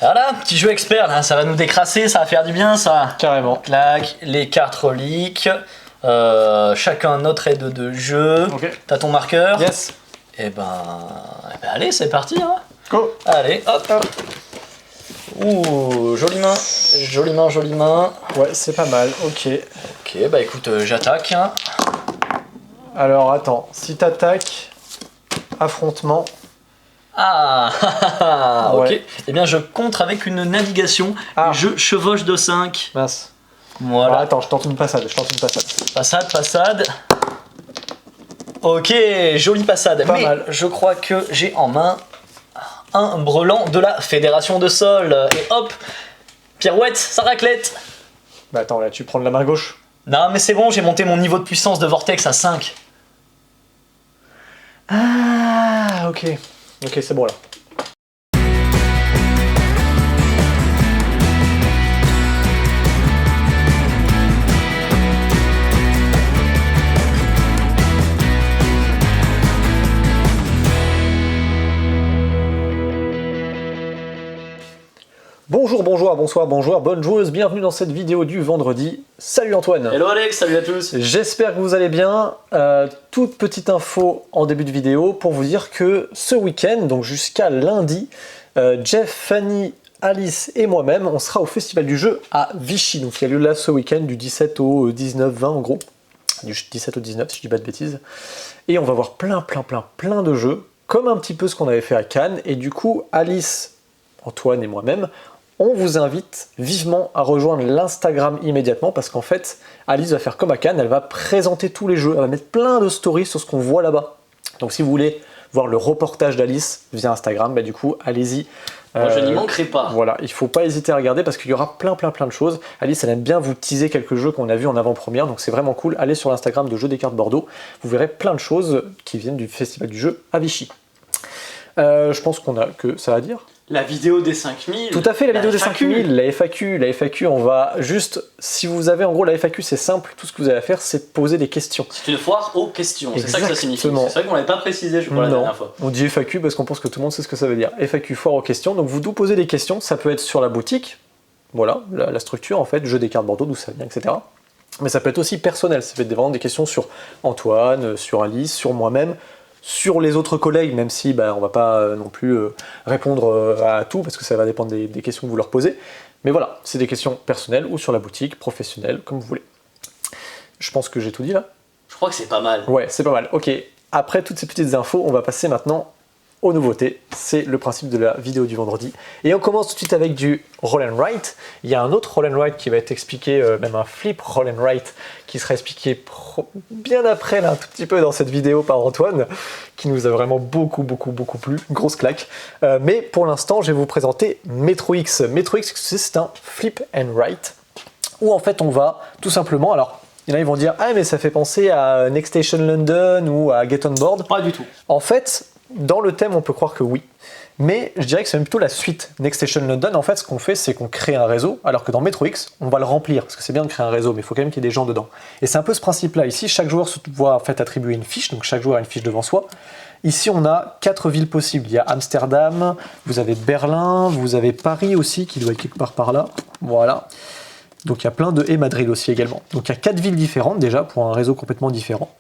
Voilà, petit jeu expert là, ça va nous décrasser, ça va faire du bien ça. Carrément. Clac, les cartes reliques, chacun notre aide de jeu. Ok. T'as ton marqueur. Yes. Et ben allez, c'est parti hein. Go. Allez, hop. Ouh, jolie main, jolie main, jolie main. Ouais, c'est pas mal, ok. Ok, bah écoute, j'attaque. Hein. Alors attends, si t'attaques, affrontement. Ah, ok. Ouais. Eh bien, je contre avec une navigation. Ah. Et je chevauche de 5. Mince. Voilà. Alors, attends, je tente une passade, Passade, passade. Ok, jolie passade. Pas Mais mal. je crois que j'ai en main un brelan de la Fédération de Sol. Et hop, pirouette, ça raclette. Bah attends, là tu prends de la main gauche. Non, mais c'est bon, j'ai monté mon niveau de puissance de vortex à 5. Ah, ok. Ok, c'est bon là. Bonjour, bonjour, bonsoir, bonjour, bonne joueuse, bienvenue dans cette vidéo du vendredi. Salut Antoine. Hello Alex, salut à tous. J'espère que vous allez bien. Toute petite info en début de vidéo pour vous dire que ce week-end, donc jusqu'à lundi, Jeff, Fanny, Alice et moi-même, on sera au Festival du jeu à Vichy, donc qui a lieu là ce week-end du 17 au 19-20 en gros, du 17 au 19 si je dis pas de bêtises. Et on va voir plein de jeux, comme un petit peu ce qu'on avait fait à Cannes, et du coup Alice, Antoine et moi-même, on vous invite vivement à rejoindre l'Instagram immédiatement parce qu'en fait, Alice va faire comme à Cannes, elle va présenter tous les jeux, elle va mettre plein de stories sur ce qu'on voit là-bas. Donc si vous voulez voir le reportage d'Alice via Instagram, bah du coup, allez-y. Moi je n'y manquerai pas. Voilà, il ne faut pas hésiter à regarder parce qu'il y aura plein de choses. Alice, elle aime bien vous teaser quelques jeux qu'on a vus en avant-première, donc c'est vraiment cool. Allez sur l'Instagram de Jeux des cartes Bordeaux, vous verrez plein de choses qui viennent du Festival du jeu à Vichy. Je pense que ça va dire. La vidéo des 5000. Tout à fait, la vidéo des 5000, la FAQ, on va juste, si vous avez en gros la FAQ, c'est simple, tout ce que vous avez à faire, c'est de poser des questions. C'est une foire aux questions, c'est ça que ça signifie. Exactement. C'est vrai qu'on l'avait pas précisé, je crois, la dernière fois. On dit FAQ parce qu'on pense que tout le monde sait ce que ça veut dire. FAQ, foire aux questions, donc vous nous posez des questions, ça peut être sur la boutique, voilà, la structure en fait, jeu des cartes Bordeaux, d'où ça vient, etc. Mais ça peut être aussi personnel, ça peut être vraiment des questions sur Antoine, sur Alice, sur moi-même, sur les autres collègues, même si on va pas non plus répondre à tout, parce que ça va dépendre des questions que vous leur posez. Mais voilà, c'est des questions personnelles ou sur la boutique, professionnelle, comme vous voulez. Je pense que j'ai tout dit là. Je crois que c'est pas mal. Ouais, c'est pas mal. Ok, après toutes ces petites infos, on va passer maintenant aux nouveautés. C'est le principe de la vidéo du vendredi. Et on commence tout de suite avec du roll and write. Il y a un autre roll and write qui va être expliqué, même un flip roll and write, qui sera expliqué bien après, là, un tout petit peu dans cette vidéo par Antoine, qui nous a vraiment beaucoup plu, grosse claque. Mais pour l'instant, je vais vous présenter Metro X. Metro X, c'est un flip and write, où en fait on va tout simplement, alors il y en a ils vont dire « Ah mais ça fait penser à Next Station London ou à Get On Board ». Pas du tout. En fait, dans le thème, on peut croire que oui. Mais je dirais que c'est même plutôt la suite. Next Station London, en fait, ce qu'on fait, c'est qu'on crée un réseau, alors que dans Metro X, on va le remplir, parce que c'est bien de créer un réseau, mais il faut quand même qu'il y ait des gens dedans. Et c'est un peu ce principe-là. Ici, chaque joueur se voit en fait attribuer une fiche, donc chaque joueur a une fiche devant soi. Ici, on a 4 villes possibles. Il y a Amsterdam, vous avez Berlin, vous avez Paris aussi, qui doit être quelque part par là. Voilà. Donc il y a plein de... Et Madrid aussi également. Donc il y a 4 villes différentes déjà, pour un réseau complètement différent.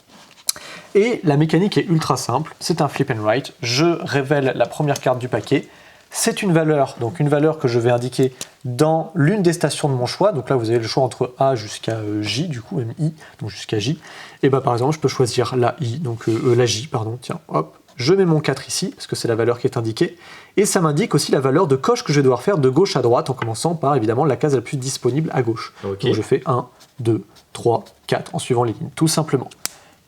Et la mécanique est ultra simple, c'est un flip and write, je révèle la première carte du paquet, c'est une valeur, donc une valeur que je vais indiquer dans l'une des stations de mon choix, donc là vous avez le choix entre A jusqu'à J, du coup, même I, donc jusqu'à J, et bah par exemple je peux choisir la I, donc la J, pardon, tiens, hop, je mets mon 4 ici, parce que c'est la valeur qui est indiquée, et ça m'indique aussi la valeur de coche que je vais devoir faire de gauche à droite, en commençant par évidemment la case la plus disponible à gauche. Okay. Donc je fais 1, 2, 3, 4, en suivant les lignes, tout simplement.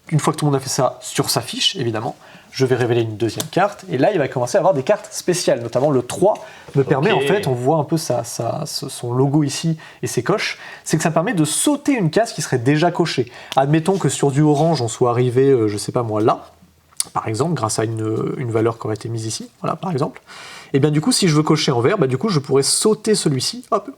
Une fois que tout le monde a fait ça sur sa fiche, évidemment, je vais révéler une deuxième carte. Et là, il va commencer à avoir des cartes spéciales. Notamment le 3 me permet, en fait, on voit un peu son logo ici et ses coches, c'est que ça permet de sauter une case qui serait déjà cochée. Admettons que sur du orange, on soit arrivé, je sais pas moi, là, par exemple, grâce à une valeur qui aurait été mise ici, voilà, par exemple. Et bien du coup, si je veux cocher en vert, bah, du coup, je pourrais sauter celui-ci, hop,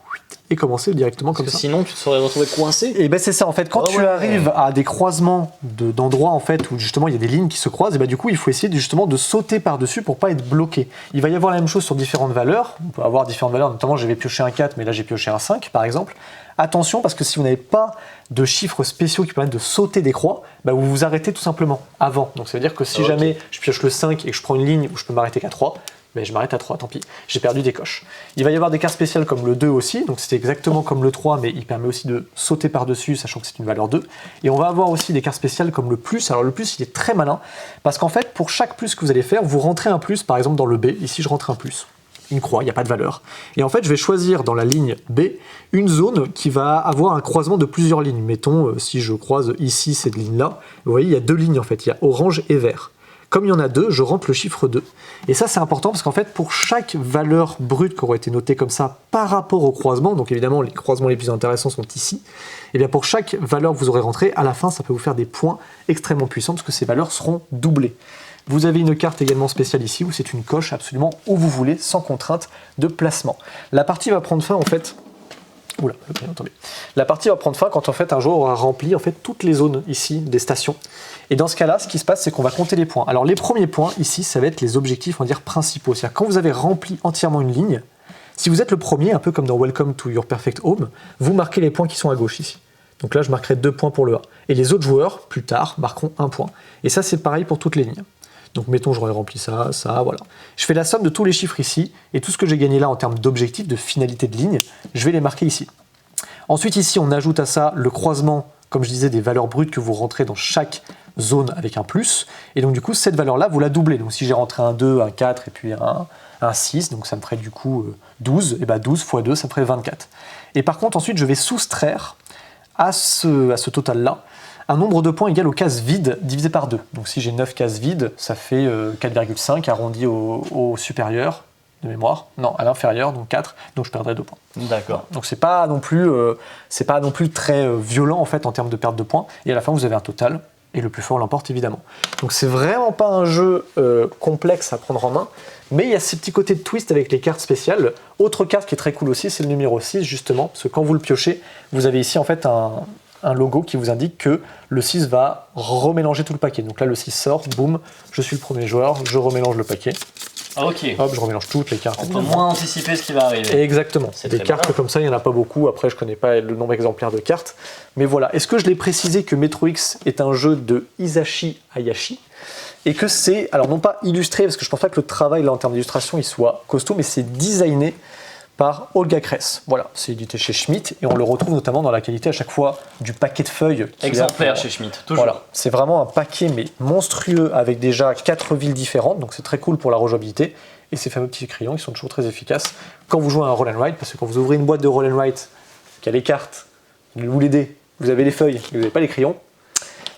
et commencer directement comme Parce que ça. sinon, tu te serais retrouvé coincé. Et ben c'est ça en fait, quand tu arrives à des croisements d'endroits en fait où justement il y a des lignes qui se croisent, et ben du coup il faut essayer justement de sauter par-dessus pour pas être bloqué. Il va y avoir la même chose sur différentes valeurs, on peut avoir différentes valeurs, notamment j'avais pioché un 4 mais là j'ai pioché un 5 par exemple. Attention parce que si vous n'avez pas de chiffres spéciaux qui permettent de sauter des croix, bah vous vous arrêtez tout simplement avant. Donc ça veut dire que si jamais je pioche le 5 et que je prends une ligne où je peux m'arrêter qu'à 3, ben je m'arrête à 3, tant pis, j'ai perdu des coches. Il va y avoir des cartes spéciales comme le 2 aussi, donc c'est exactement comme le 3, mais il permet aussi de sauter par-dessus, sachant que c'est une valeur 2. Et on va avoir aussi des cartes spéciales comme le plus. Alors le plus, il est très malin, parce qu'en fait, pour chaque plus que vous allez faire, vous rentrez un plus, par exemple dans le B, ici je rentre un plus. Une croix, il n'y a pas de valeur. Et en fait, je vais choisir dans la ligne B une zone qui va avoir un croisement de plusieurs lignes. Mettons, si je croise ici cette ligne-là, vous voyez, il y a deux lignes en fait, il y a orange et vert. Comme il y en a deux, je rentre le chiffre 2. Et ça, c'est important parce qu'en fait, pour chaque valeur brute qui aurait été notée comme ça par rapport au croisement, donc évidemment, les croisements les plus intéressants sont ici, et bien pour chaque valeur que vous aurez rentrée, à la fin, ça peut vous faire des points extrêmement puissants parce que ces valeurs seront doublées. Vous avez une carte également spéciale ici où c'est une coche absolument où vous voulez, sans contrainte de placement. La partie va prendre fin en fait. Oula, le crayon est tombé. La partie va prendre fin quand en fait un joueur aura rempli en fait toutes les zones ici des stations. Et dans ce cas-là, ce qui se passe, c'est qu'on va compter les points. Alors les premiers points ici, ça va être les objectifs, on va dire principaux. C'est-à-dire quand vous avez rempli entièrement une ligne, si vous êtes le premier, un peu comme dans Welcome to Your Perfect Home, vous marquez les points qui sont à gauche ici. Donc là, je marquerai 2 points pour le A. Et les autres joueurs, plus tard, marqueront 1 point. Et ça, c'est pareil pour toutes les lignes. Donc mettons, j'aurais rempli ça, ça, voilà. Je fais la somme de tous les chiffres ici, et tout ce que j'ai gagné là en termes d'objectifs, de finalité de ligne, je vais les marquer ici. Ensuite ici, on ajoute à ça le croisement, comme je disais, des valeurs brutes que vous rentrez dans chaque zone avec un plus. Et donc du coup, cette valeur-là, vous la doublez. Donc si j'ai rentré un 2, un 4 et puis un 6, donc ça me ferait du coup 12, et bien 12 x 2, ça me ferait 24. Et par contre, ensuite, je vais soustraire à ce total-là un nombre de points égal aux cases vides divisé par 2. Donc si j'ai 9 cases vides, ça fait 4,5 arrondi au supérieur de mémoire. Non, à l'inférieur, donc 4, donc je perdrai 2 points. D'accord. Donc c'est pas non plus très violent en fait en termes de perte de points. Et à la fin, vous avez un total, et le plus fort l'emporte évidemment. Donc c'est vraiment pas un jeu complexe à prendre en main, mais il y a ces petits côtés de twist avec les cartes spéciales. Autre carte qui est très cool aussi, c'est le numéro 6 justement, parce que quand vous le piochez, vous avez ici en fait un logo qui vous indique que le 6 va remélanger tout le paquet. Donc là, le 6 sort, boum, je suis le premier joueur, je remélange le paquet. Ok. Hop, je remélange toutes les cartes. On peut moins anticiper ce qui va arriver. Exactement. Des cartes malin. comme ça, il n'y en a pas beaucoup. Après, je ne connais pas le nombre exemplaire de cartes. Mais voilà. Est-ce que je l'ai précisé que Metro X est un jeu de Hisashi Hayashi et que c'est, alors non pas illustré, parce que je ne pense pas que le travail là en termes d'illustration il soit costaud, mais c'est designé par Olga Kress. Voilà, c'est édité chez Schmitt et on le retrouve notamment dans la qualité à chaque fois du paquet de feuilles. Exemplaire chez Schmitt, toujours. Voilà, c'est vraiment un paquet mais monstrueux avec déjà 4 villes différentes, donc c'est très cool pour la rejouabilité. Et ces fameux petits crayons, ils sont toujours très efficaces quand vous jouez à un roll and write, parce que quand vous ouvrez une boîte de roll and write, qui a les cartes, ou les dés, vous avez les feuilles, mais vous n'avez pas les crayons,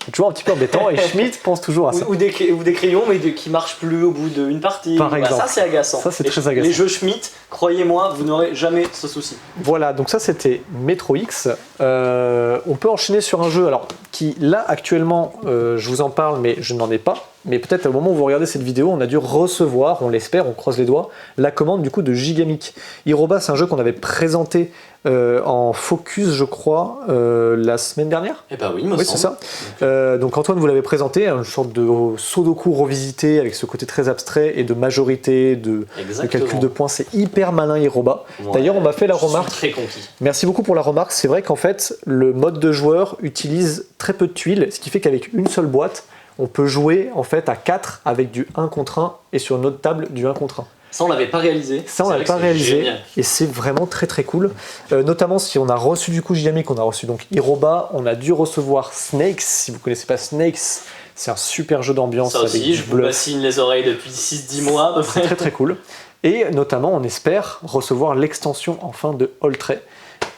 c'est toujours un petit peu embêtant et Schmitt pense toujours à ça. Ou des crayons mais qui marchent plus au bout d'une partie. Par exemple. Ça c'est agaçant. Ça c'est très agaçant. Les jeux Schmitt, croyez-moi, vous n'aurez jamais ce souci. Voilà, donc ça c'était Metro X. On peut enchaîner sur un jeu alors qui là actuellement je vous en parle mais je n'en ai pas. Mais peut-être au moment où vous regardez cette vidéo, on a dû recevoir, on l'espère, on croise les doigts, la commande du coup de Gigamic. Iroba, c'est un jeu qu'on avait présenté en focus, je crois, la semaine dernière. Eh ben oui, me Oui, c'est semble. ça. Donc Antoine vous l'avez présenté, une sorte de Sudoku revisité avec ce côté très abstrait et de majorité, de calcul de points. C'est hyper malin Iroba. Ouais, d'ailleurs, on m'a fait la je suis remarque. très conquis. Merci beaucoup pour la remarque. C'est vrai qu'en fait, le mode de joueur utilise très peu de tuiles, ce qui fait qu'avec une seule boîte, on peut jouer en fait à 4 avec du 1 contre 1 et sur une autre table du 1 contre 1. Ça on l'avait pas réalisé. Ça on l'avait pas réalisé et c'est vraiment très très cool. Notamment si on a reçu du coup Gigamic, on a reçu donc Iroba, on a dû recevoir Snakes. Si vous connaissez pas Snakes, c'est un super jeu d'ambiance. Ça avec aussi, du je vous bluff. bassine les oreilles depuis 6-10 mois à peu près. C'est très très cool. Et notamment on espère recevoir l'extension enfin de Oltray.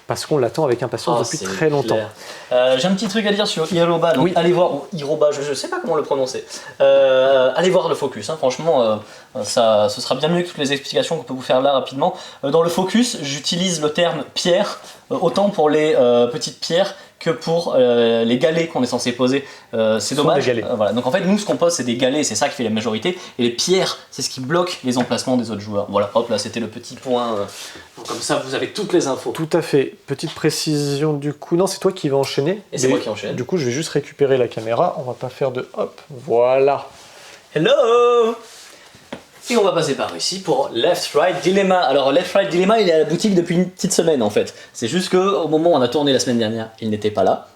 Parce qu'on l'attend avec impatience depuis très longtemps. J'ai un petit truc à dire sur Iroba, donc Oui. allez voir, Iroba, je sais pas comment le prononcer. Allez voir le focus, hein. Franchement, ce sera bien mieux que toutes les explications qu'on peut vous faire là rapidement. Dans le focus, j'utilise le terme pierre, autant pour les petites pierres que pour les galets qu'on est censé poser. C'est dommage. Voilà. Donc en fait, nous ce qu'on pose, c'est des galets, c'est ça qui fait la majorité. Et les pierres, c'est ce qui bloque les emplacements des autres joueurs. Voilà, hop là, c'était le petit point Comme ça, vous avez toutes les infos. Tout à fait. Petite précision du coup. Non, c'est toi qui vas enchaîner. Et c'est moi qui enchaîne. Du coup, je vais juste récupérer la caméra. On va pas faire de hop. Voilà. Hello! Et on va passer par ici pour Left Right Dilemma. Alors Left Right Dilemma, il est à la boutique depuis une petite semaine en fait. C'est juste qu'au moment où on a tourné la semaine dernière, il n'était pas là.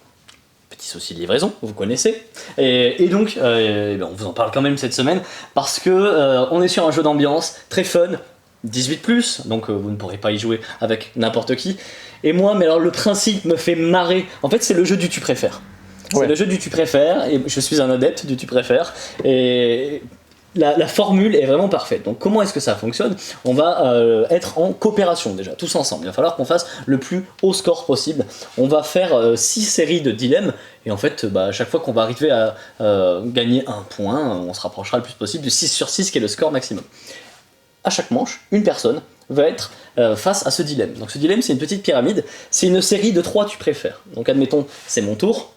Petit souci de livraison, vous connaissez. Et donc, on vous en parle quand même cette semaine parce que on est sur un jeu d'ambiance très fun, 18+, donc vous ne pourrez pas y jouer avec n'importe qui. Et moi, mais alors le principe me fait marrer. En fait, c'est le jeu du tu préfères. C'est le jeu du tu préfères, et je suis un adepte du tu préfères. Et la formule est vraiment parfaite. Donc comment est-ce que ça fonctionne? On va être en coopération déjà, tous ensemble. Il va falloir qu'on fasse le plus haut score possible. On va faire 6 séries de dilemmes. Et en fait, à chaque fois qu'on va arriver à gagner un point, on se rapprochera le plus possible du 6/6 qui est le score maximum. À chaque manche, une personne va être face à ce dilemme. Donc ce dilemme, c'est une petite pyramide. C'est une série de 3 tu préfères. Donc admettons, c'est mon tour.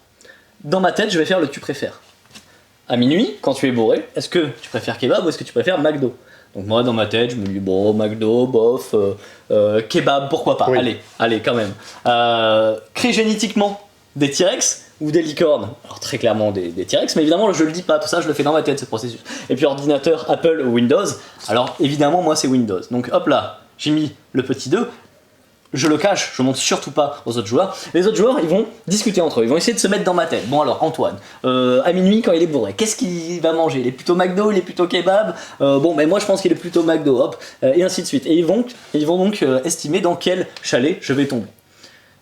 Dans ma tête, je vais faire le tu préfères. À minuit, quand tu es bourré, est-ce que tu préfères kebab ou est-ce que tu préfères McDo? Donc moi, dans ma tête, je me dis, bon, McDo, bof, kebab, pourquoi pas, Oui. allez, quand même. Créer génétiquement des T-Rex ou des licornes? Alors très clairement des T-Rex, mais évidemment, je le dis pas, tout ça, je le fais dans ma tête, ce processus. Et puis ordinateur, Apple ou Windows? Alors évidemment, moi, c'est Windows. Donc hop là, j'ai mis le petit 2. Je le cache, je montre surtout pas aux autres joueurs. Les autres joueurs, ils vont discuter entre eux, ils vont essayer de se mettre dans ma tête. Bon alors, Antoine, à minuit quand il est bourré, qu'est-ce qu'il va manger? Il est plutôt McDo, il est plutôt kebab? Bon, mais moi je pense qu'il est plutôt McDo, hop, et ainsi de suite. Et ils vont donc estimer dans quel chalet je vais tomber.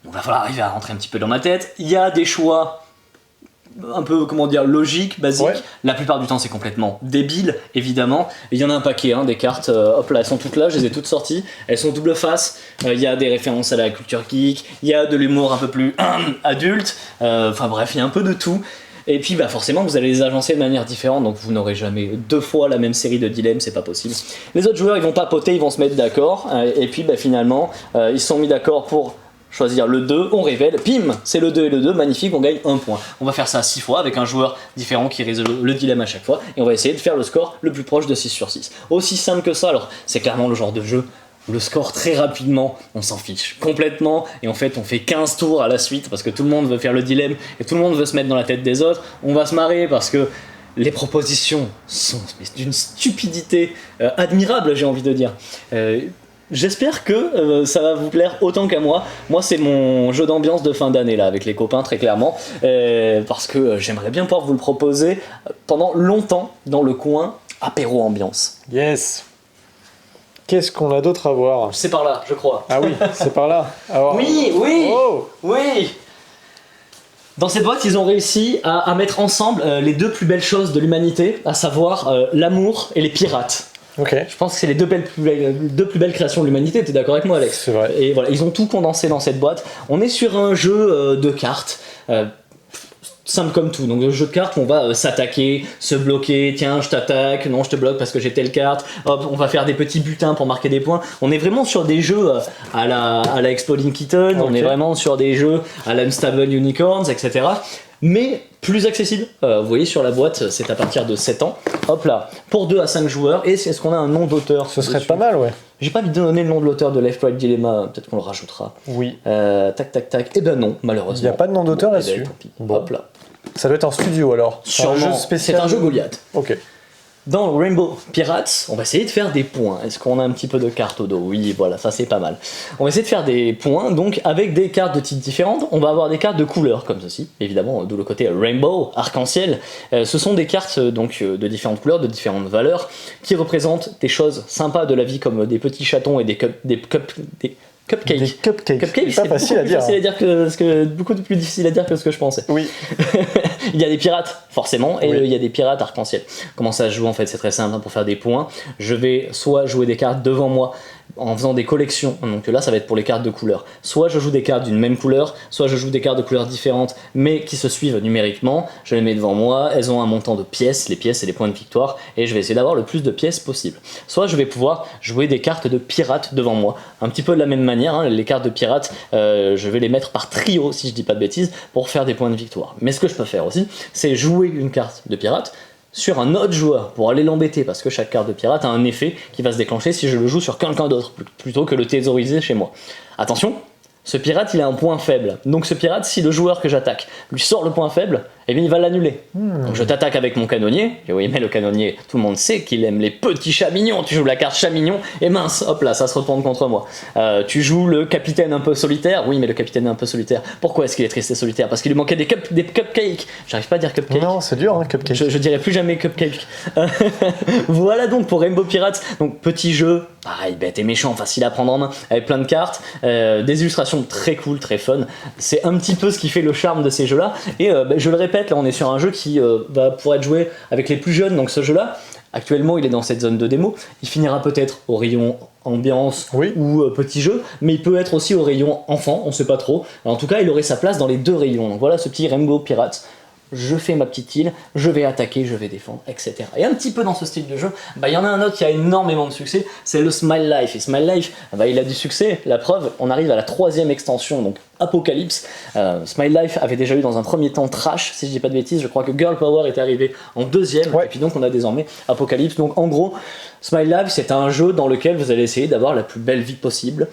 Donc il va falloir arriver à rentrer un petit peu dans ma tête. Il y a des choix un peu, logique, basique. Ouais. La plupart du temps, c'est complètement débile, évidemment. Et il y en a un paquet, des cartes, hop là, elles sont toutes là, je les ai toutes sorties. Elles sont double face. Il y a des références à la culture geek, il y a de l'humour un peu plus adulte. Enfin bref, il y a un peu de tout. Et puis forcément, vous allez les agencer de manière différente, donc vous n'aurez jamais 2 fois la même série de dilemmes, c'est pas possible. Les autres joueurs, ils vont papoter, ils vont se mettre d'accord. Et puis finalement, ils se sont mis d'accord pour choisir le 2, on révèle, pim, c'est le 2 et le 2, magnifique, on gagne 1 point. On va faire ça 6 fois avec un joueur différent qui résout le dilemme à chaque fois, et on va essayer de faire le score le plus proche de 6/6. Aussi simple que ça, alors c'est clairement le genre de jeu où le score très rapidement, on s'en fiche complètement, et en fait on fait 15 tours à la suite parce que tout le monde veut faire le dilemme, et tout le monde veut se mettre dans la tête des autres, on va se marrer parce que les propositions sont d'une stupidité admirable, j'ai envie de dire. J'espère que ça va vous plaire autant qu'à moi. Moi, c'est mon jeu d'ambiance de fin d'année là, avec les copains, très clairement, parce que j'aimerais bien pouvoir vous le proposer pendant longtemps dans le coin apéro ambiance. Yes. Qu'est-ce qu'on a d'autre à voir? C'est par là, je crois. Ah oui, c'est par là. Alors... Oui. Oh. Dans cette boîte, ils ont réussi à mettre ensemble les 2 plus belles choses de l'humanité, à savoir l'amour et les pirates. Ok. Je pense que c'est les deux plus belles créations de l'humanité, t'es d'accord avec moi, Alex? C'est vrai. Et voilà, ils ont tout condensé dans cette boîte. On est sur un jeu de cartes, simple comme tout. Donc, le jeu de cartes où on va s'attaquer, se bloquer, tiens, je t'attaque, non, je te bloque parce que j'ai telle carte, hop, on va faire des petits butins pour marquer des points. On est vraiment sur des jeux à la Exploding Kitten, on est vraiment sur des jeux à l'Unstable Unicorns, etc. Mais plus accessible. Vous voyez sur la boîte, c'est à partir de 7 ans. Hop là, pour 2 à 5 joueurs. Et est-ce qu'on a un nom d'auteur? Ce serait pas mal, ouais. J'ai pas envie de donner le nom de l'auteur de Left Right Dilemma, peut-être qu'on le rajoutera. Oui. Tac. Eh ben non, malheureusement. Il n'y a pas de nom d'auteur là-dessus. Tant pis. Bon. Hop là. Ça doit être en studio alors. Sûrement. Un jeu spécial. C'est un jeu Goliath. Ok. Dans Rainbow Pirates, on va essayer de faire des points. Est-ce qu'on a un petit peu de cartes au dos? Oui, voilà, ça c'est pas mal. On va essayer de faire des points, donc avec des cartes de types différentes. On va avoir des cartes de couleurs, comme ceci, évidemment, d'où le côté Rainbow, arc-en-ciel. Ce sont des cartes donc de différentes couleurs, de différentes valeurs, qui représentent des choses sympas de la vie, comme des petits chatons et des cupcakes. Des cupcakes. C'est pas facile à dire. Beaucoup plus difficile à dire que ce que je pensais. Oui. Il y a des pirates, forcément, et Oui. il y a des pirates arc-en-ciel. Comment ça se joue en fait? C'est très simple, pour faire des points. Je vais soit jouer des cartes devant moi en faisant des collections, donc là ça va être pour les cartes de couleur. Soit je joue des cartes d'une même couleur, soit je joue des cartes de couleurs différentes mais qui se suivent numériquement. Je les mets devant moi, elles ont un montant de pièces, les pièces c'est les points de victoire, et je vais essayer d'avoir le plus de pièces possible. Soit je vais pouvoir jouer des cartes de pirates devant moi, un petit peu de la même manière, les cartes de pirates, je vais les mettre par trio si je dis pas de bêtises, pour faire des points de victoire. Mais ce que je peux faire aussi, c'est jouer une carte de pirate, sur un autre joueur pour aller l'embêter, parce que chaque carte de pirate a un effet qui va se déclencher si je le joue sur quelqu'un d'autre, plutôt que le thésauriser chez moi. Attention, ce pirate il a un point faible, donc ce pirate, si le joueur que j'attaque lui sort le point faible, eh bien il va l'annuler. Donc je t'attaque avec mon canonnier, et oui mais le canonnier, tout le monde sait qu'il aime les petits chats mignons, tu joues la carte chat mignon, et mince, hop là, ça se retourne contre moi. Tu joues le capitaine un peu solitaire, oui mais le capitaine un peu solitaire, pourquoi est-ce qu'il est triste et solitaire? Parce qu'il lui manquait des cupcakes, j'arrive pas à dire cupcake. Non, c'est dur, hein, cupcake. Je dirais plus jamais cupcake. Voilà donc pour Rainbow Pirates, donc petit jeu, pareil, bête et méchant, facile à prendre en main, avec plein de cartes, des illustrations très cool, très fun, c'est un petit peu ce qui fait le charme de ces jeux-là, et je le répète, là on est sur un jeu qui va pouvoir être joué avec les plus jeunes, donc ce jeu-là, actuellement il est dans cette zone de démo, il finira peut-être au rayon ambiance ou petit jeu, mais il peut être aussi au rayon enfant, on sait pas trop, en tout cas il aurait sa place dans les deux rayons, donc voilà ce petit Rainbow Pirates. Je fais ma petite île, je vais attaquer, je vais défendre, etc. Et un petit peu dans ce style de jeu, il y en a un autre qui a énormément de succès, c'est le Smile Life. Et Smile Life, il a du succès, la preuve, on arrive à la 3e extension, donc Apocalypse. Smile Life avait déjà eu dans un premier temps Trash, si je dis pas de bêtises, je crois que Girl Power était arrivé en 2e, et puis donc on a désormais Apocalypse. Donc en gros, Smile Life, c'est un jeu dans lequel vous allez essayer d'avoir la plus belle vie possible,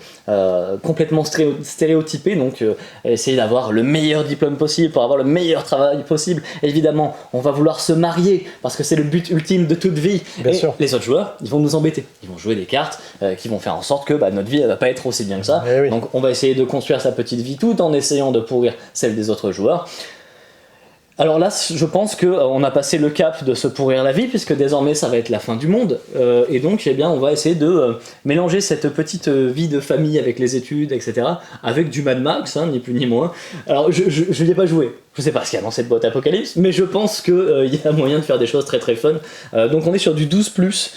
complètement stéréotypé, donc essayer d'avoir le meilleur diplôme possible pour avoir le meilleur travail possible. Évidemment, on va vouloir se marier parce que c'est le but ultime de toute vie. Bien sûr. Les autres joueurs, ils vont nous embêter. Ils vont jouer des cartes qui vont faire en sorte que notre vie, elle va pas être aussi bien que ça. Oui. Donc on va essayer de construire sa petite vie tout en essayant de pourrir celle des autres joueurs. Alors là, je pense qu'on a passé le cap de se pourrir la vie, puisque désormais ça va être la fin du monde, et donc eh bien, on va essayer de mélanger cette petite vie de famille avec les études, etc., avec du Mad Max, hein, ni plus ni moins. Alors je n'y ai pas joué, je sais pas ce qu'il y a dans cette boîte Apocalypse, mais je pense qu'il y a moyen de faire des choses très très fun. Donc on est sur du 12+,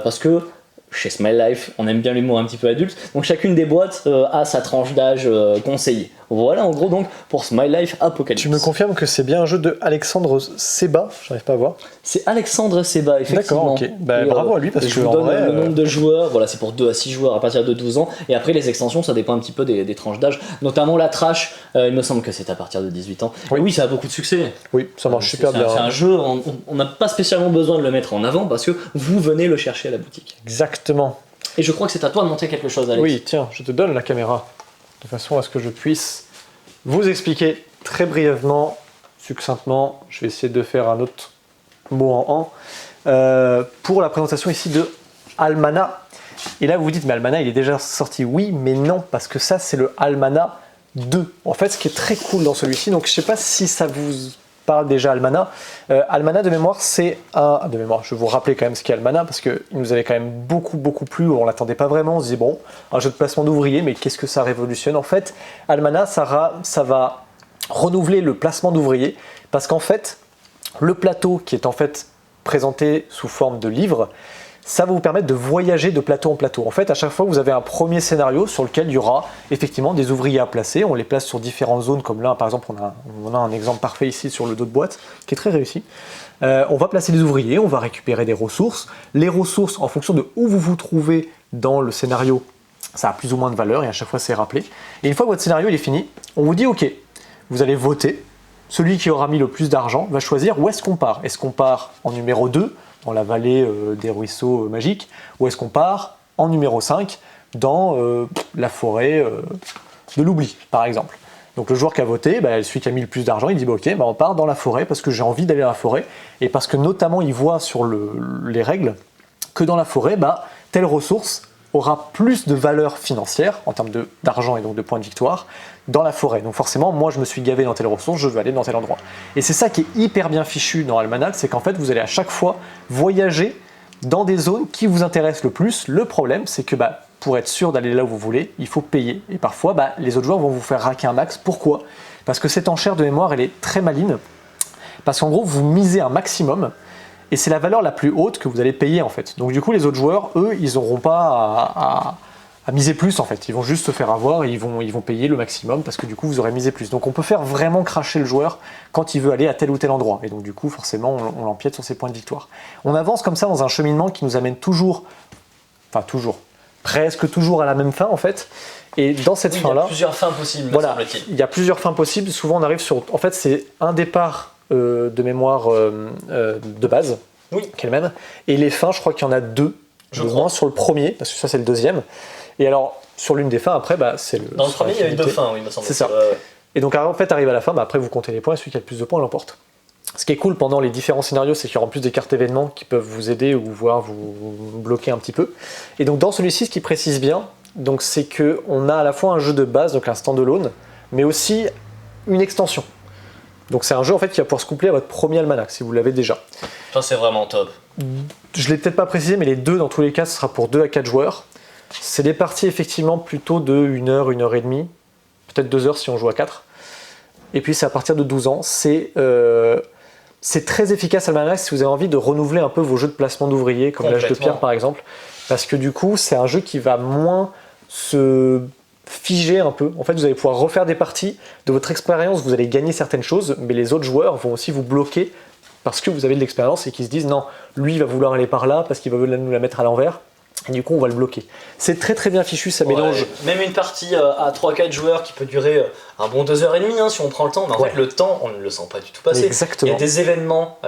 parce que chez Smile Life, on aime bien l'humour un petit peu adulte, donc chacune des boîtes a sa tranche d'âge conseillée. Voilà en gros donc pour Smile Life Apocalypse. Tu me confirmes que c'est bien un jeu de Alexandre Seba, j'arrive pas à voir. C'est Alexandre Seba, effectivement. D'accord, ok. Bravo à lui, parce que je vous donne le nombre de joueurs, voilà, c'est pour 2 à 6 joueurs à partir de 12 ans, et après les extensions, ça dépend un petit peu des tranches d'âge, notamment la Trash, il me semble que c'est à partir de 18 ans. Oui, ça a beaucoup de succès. Oui, ça marche super bien. C'est un jeu, on n'a pas spécialement besoin de le mettre en avant, parce que vous venez le chercher à la boutique. Exactement. Et je crois que c'est à toi de montrer quelque chose, Alex. Oui, tiens, je te donne la caméra, de façon à ce que je puisse vous expliquer très brièvement, succinctement. Je vais essayer de faire un autre mot en pour la présentation ici de Almana. Et là, vous vous dites, mais Almana, il est déjà sorti. Oui, mais non, parce que ça, c'est le Almana 2. En fait, ce qui est très cool dans celui-ci, donc je sais pas si ça vous parle déjà Almana. Almana de mémoire, c'est un... De mémoire, je vais vous rappeler quand même ce qu'est Almana, parce qu'il nous avait quand même beaucoup plu, on l'attendait pas vraiment, on se disait bon, un jeu de placement d'ouvriers, mais qu'est-ce que ça révolutionne? En fait, Almana, ça va renouveler le placement d'ouvriers, parce qu'en fait, le plateau qui est en fait présenté sous forme de livre, ça va vous permettre de voyager de plateau en plateau. En fait, à chaque fois, vous avez un premier scénario sur lequel il y aura effectivement des ouvriers à placer. On les place sur différentes zones, comme là, par exemple, on a un exemple parfait ici sur le dos de boîte, qui est très réussi. On va placer des ouvriers, on va récupérer des ressources. Les ressources, en fonction de où vous vous trouvez dans le scénario, ça a plus ou moins de valeur, et à chaque fois, c'est rappelé. Et une fois que votre scénario il est fini, on vous dit, OK, vous allez voter. Celui qui aura mis le plus d'argent va choisir où est-ce qu'on part. Est-ce qu'on part en numéro 2 dans la vallée des ruisseaux magiques, ou est-ce qu'on part en numéro 5 dans la forêt de l'oubli, par exemple. Donc le joueur qui a voté, celui qui a mis le plus d'argent, il dit ok, on part dans la forêt parce que j'ai envie d'aller dans la forêt, et parce que notamment il voit sur les règles que dans la forêt, telle ressource aura plus de valeur financière en termes d'argent et donc de points de victoire dans la forêt. Donc forcément, moi je me suis gavé dans telle ressource, je veux aller dans tel endroit. Et c'est ça qui est hyper bien fichu dans Almanac, c'est qu'en fait vous allez à chaque fois voyager dans des zones qui vous intéressent le plus. Le problème, c'est que pour être sûr d'aller là où vous voulez, il faut payer. Et parfois, les autres joueurs vont vous faire raquer un max. Pourquoi? Parce que cette enchère de mémoire, elle est très maligne. Parce qu'en gros, vous misez un maximum, et c'est la valeur la plus haute que vous allez payer en fait. Donc du coup, les autres joueurs, eux, ils n'auront pas à miser plus en fait. Ils vont juste se faire avoir et ils vont payer le maximum parce que du coup, vous aurez misé plus. Donc on peut faire vraiment cracher le joueur quand il veut aller à tel ou tel endroit. Et donc du coup, forcément, on l'empiète sur ses points de victoire. On avance comme ça dans un cheminement qui nous amène presque toujours à la même fin en fait. Et dans cette fin-là... Il y a plusieurs fins possibles, voilà, il y a plusieurs fins possibles. Souvent, on arrive sur... En fait, c'est un départ de mémoire de base, Oui. qui est le même. Et les fins, je crois qu'il y en a 2, Je au crois. moins sur le premier, parce que ça c'est le deuxième. Et alors, sur l'une des fins, après, c'est le. Dans le sur la premier, il y a eu 2 finalité. fins, oui, il me semble. C'est ça. Et donc, en fait, arrive à la fin, après, vous comptez les points, et celui qui a le plus de points l'emporte. Ce qui est cool pendant les différents scénarios, c'est qu'il y aura en plus des cartes événements qui peuvent vous aider ou voire vous bloquer un petit peu. Et donc, dans celui-ci, ce qui précise bien, donc, c'est qu'on a à la fois un jeu de base, donc un standalone, mais aussi une extension. Donc, c'est un jeu en fait qui va pouvoir se coupler à votre premier almanach, si vous l'avez déjà. Ça, c'est vraiment top. Je l'ai peut-être pas précisé, mais les deux, dans tous les cas, ce sera pour 2 à 4 joueurs. C'est des parties effectivement plutôt de 1 heure, 1 heure et demie, peut-être 2 heures si on joue à 4. Et puis c'est à partir de 12 ans. C'est très efficace Almanach si vous avez envie de renouveler un peu vos jeux de placement d'ouvriers, comme l'âge de pierre par exemple. Parce que du coup, c'est un jeu qui va moins se figer un peu. En fait, vous allez pouvoir refaire des parties. De votre expérience, vous allez gagner certaines choses, mais les autres joueurs vont aussi vous bloquer parce que vous avez de l'expérience et qu'ils se disent non, lui il va vouloir aller par là parce qu'il va nous la mettre à l'envers. Et du coup, on va le bloquer. C'est très très bien fichu, ça mélange. Même une partie à 3-4 joueurs qui peut durer un bon 2h30 hein, si on prend le temps, mais en fait le temps, on ne le sent pas du tout passer. Exactement. Il y a des événements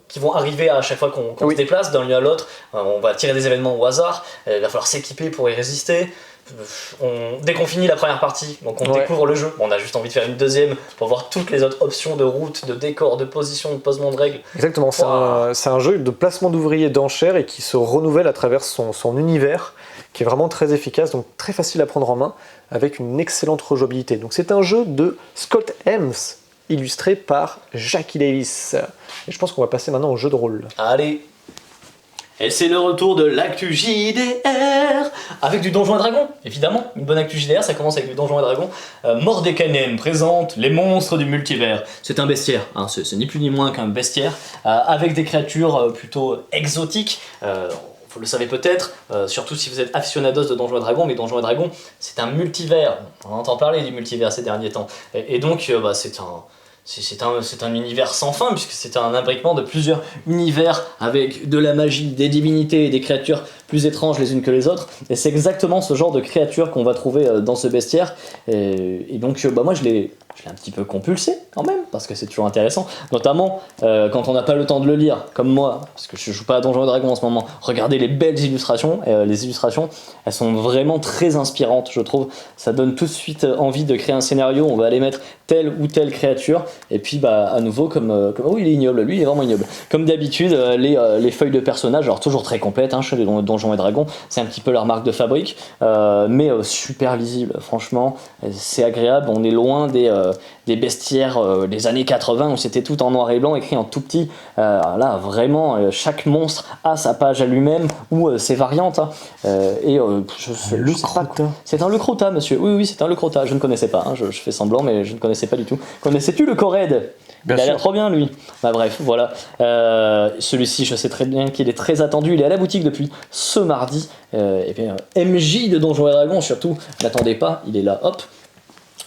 qui vont arriver à chaque fois qu'on se déplace d'un lieu à l'autre. On va tirer des événements au hasard, il va falloir s'équiper pour y résister. Dès qu'on finit la première partie, donc on découvre le jeu, on a juste envie de faire une deuxième pour voir toutes les autres options de route, de décor, de position, de posement de règles. Exactement, c'est un jeu de placement d'ouvriers d'enchères et qui se renouvelle à travers son univers, qui est vraiment très efficace, donc très facile à prendre en main, avec une excellente rejouabilité. Donc c'est un jeu de Scott Helms, illustré par Jackie Davis. Et je pense qu'on va passer maintenant au jeu de rôle. Allez. Et c'est le retour de l'actu JDR avec du Donjon et Dragon, évidemment. Une bonne actu JDR, ça commence avec du Donjon et Dragon. Mordekainen présente les monstres du multivers. C'est un bestiaire, hein, c'est ni plus ni moins qu'un bestiaire, avec des créatures plutôt exotiques. Vous le savez peut-être, surtout si vous êtes aficionados de Donjons et Dragons, mais Donjons et Dragons, c'est un multivers. On entend parler du multivers ces derniers temps. Et donc, c'est un univers sans fin, puisque c'est un imbriquement de plusieurs univers avec de la magie, des divinités et des créatures plus étranges les unes que les autres. Et c'est exactement ce genre de créatures qu'on va trouver dans ce bestiaire. Et donc, moi, je l'ai un petit peu compulsé quand même, parce que c'est toujours intéressant. Notamment quand on n'a pas le temps de le lire, comme moi, parce que je joue pas à Donjons et Dragons en ce moment. Regardez les belles illustrations. Les illustrations, elles sont vraiment très inspirantes, je trouve. Ça donne tout de suite envie de créer un scénario. On va aller mettre telle ou telle créature. Et puis, à nouveau, oh, il est ignoble. Lui, il est vraiment ignoble. Comme d'habitude, les feuilles de personnages, alors toujours très complètes, hein, chez les Donjons et Dragons. C'est un petit peu leur marque de fabrique. Mais super lisible, franchement. C'est agréable. On est loin des bestiaires des années 80 où c'était tout en noir et blanc, écrit en tout petit. Là, vraiment, chaque monstre a sa page à lui-même ou ses variantes. Hein. Le Crota. C'est un Lecrota, monsieur. Oui, c'est un Lecrota. Je ne connaissais pas. Hein. Je fais semblant, mais je ne connaissais pas du tout. Connaissais-tu le Cored ? Il a l'air trop bien, lui. Bref, voilà. Celui-ci, je sais très bien qu'il est très attendu. Il est à la boutique depuis ce mardi. Et bien, MJ de Donjons et Dragons, surtout. N'attendez pas, il est là. Hop.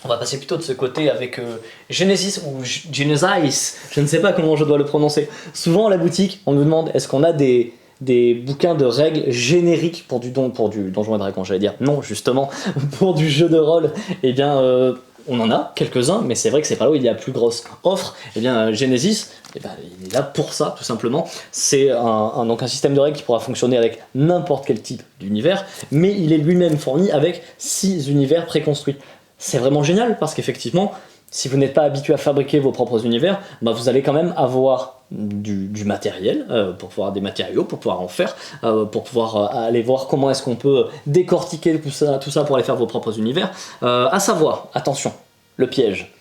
On va passer plutôt de ce côté avec Genesis ou Genesis, je ne sais pas comment je dois le prononcer. Souvent à la boutique, on nous demande est-ce qu'on a des bouquins de règles génériques pour du Donjon et Dragon, j'allais dire. Non, justement, pour du jeu de rôle, eh bien, on en a quelques-uns, mais c'est vrai que c'est pas là où il y a la plus grosse offre. Eh bien, Genesis, eh ben, il est là pour ça, tout simplement. C'est donc un système de règles qui pourra fonctionner avec n'importe quel type d'univers, mais il est lui-même fourni avec 6 univers préconstruits. C'est vraiment génial parce qu'effectivement, si vous n'êtes pas habitué à fabriquer vos propres univers, vous allez quand même avoir du matériel, pour pouvoir des matériaux, pour pouvoir en faire, pour pouvoir aller voir comment est-ce qu'on peut décortiquer tout ça pour aller faire vos propres univers. À savoir, attention, le piège.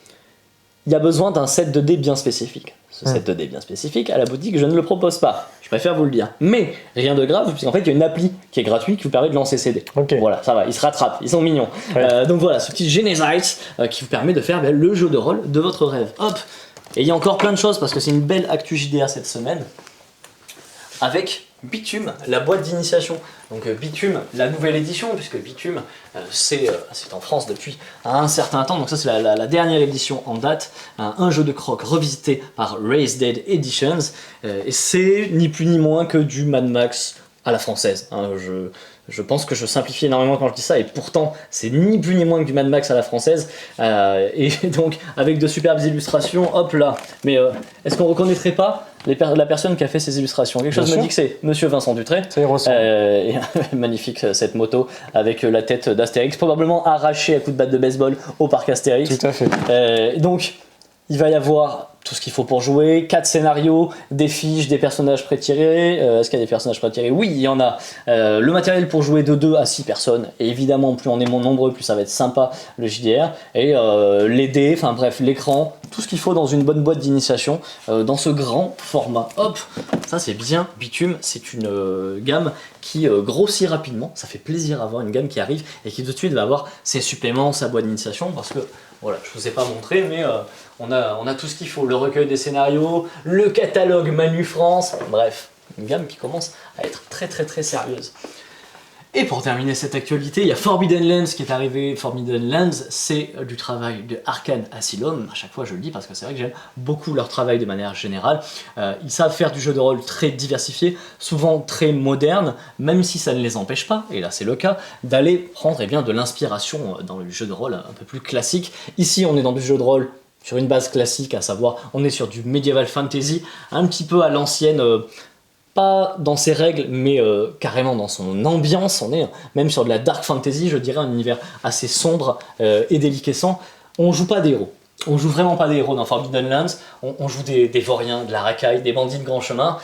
Il y a besoin d'un set de dés bien spécifique. Ce set de dés bien spécifique, à la boutique, je ne le propose pas. Je préfère vous le dire. Mais rien de grave, puisqu'en fait, il y a une appli qui est gratuite qui vous permet de lancer ces dés. Okay. Voilà, ça va, ils se rattrapent, ils sont mignons. Ouais. Donc voilà, ce petit Genesis qui vous permet de faire le jeu de rôle de votre rêve. Hop. Et il y a encore plein de choses, parce que c'est une belle actu JDA cette semaine. Avec Bitume, la boîte d'initiation. Donc Bitume, la nouvelle édition, puisque Bitume, c'est en France depuis un certain temps. Donc ça, c'est la dernière édition en date. Un jeu de croc revisité par Raised Dead Editions. Et c'est ni plus ni moins que du Mad Max à la française. Je pense que je simplifie énormément quand je dis ça, et pourtant c'est ni plus ni moins que du Mad Max à la française, et donc avec de superbes illustrations, hop là. Mais est-ce qu'on reconnaîtrait pas la personne qui a fait ces illustrations? Quelque chose me dit que c'est Monsieur Vincent Dutré. Ça y ressemble. Magnifique cette moto avec la tête d'Astérix, probablement arrachée à coups de batte de baseball au parc Astérix. Tout à fait. Donc il va y avoir tout ce qu'il faut pour jouer, 4 scénarios, des fiches, des personnages pré-tirés. Est-ce qu'il y a des personnages pré-tirés? Oui, il y en a. Le matériel pour jouer de 2 à 6 personnes. Et évidemment, plus on est nombreux, plus ça va être sympa le JDR. Et les dés, enfin bref, l'écran, tout ce qu'il faut dans une bonne boîte d'initiation, dans ce grand format. Hop, ça c'est bien. Bitume, c'est une gamme qui grossit rapidement. Ça fait plaisir à voir une gamme qui arrive et qui tout de suite va avoir ses suppléments, sa boîte d'initiation, parce que voilà, je ne vous ai pas montré, mais on a tout ce qu'il faut. Le recueil des scénarios, le catalogue Manu France, bref, une gamme qui commence à être très très très sérieuse. Et pour terminer cette actualité, il y a Forbidden Lands qui est arrivé. Forbidden Lands, c'est du travail de Arkane Asylum. À chaque fois, je le dis parce que c'est vrai que j'aime beaucoup leur travail de manière générale. Ils savent faire du jeu de rôle très diversifié, souvent très moderne, même si ça ne les empêche pas, et là c'est le cas, d'aller prendre de l'inspiration dans le jeu de rôle un peu plus classique. Ici, on est dans du jeu de rôle sur une base classique, à savoir, on est sur du medieval fantasy, un petit peu à l'ancienne. Pas dans ses règles, mais carrément dans son ambiance. On est même sur de la dark fantasy, je dirais, un univers assez sombre et déliquescent. On joue pas des héros. On joue vraiment pas des héros dans Forbidden Lands. On joue des vauriens, de la racaille, des bandits de grand chemin.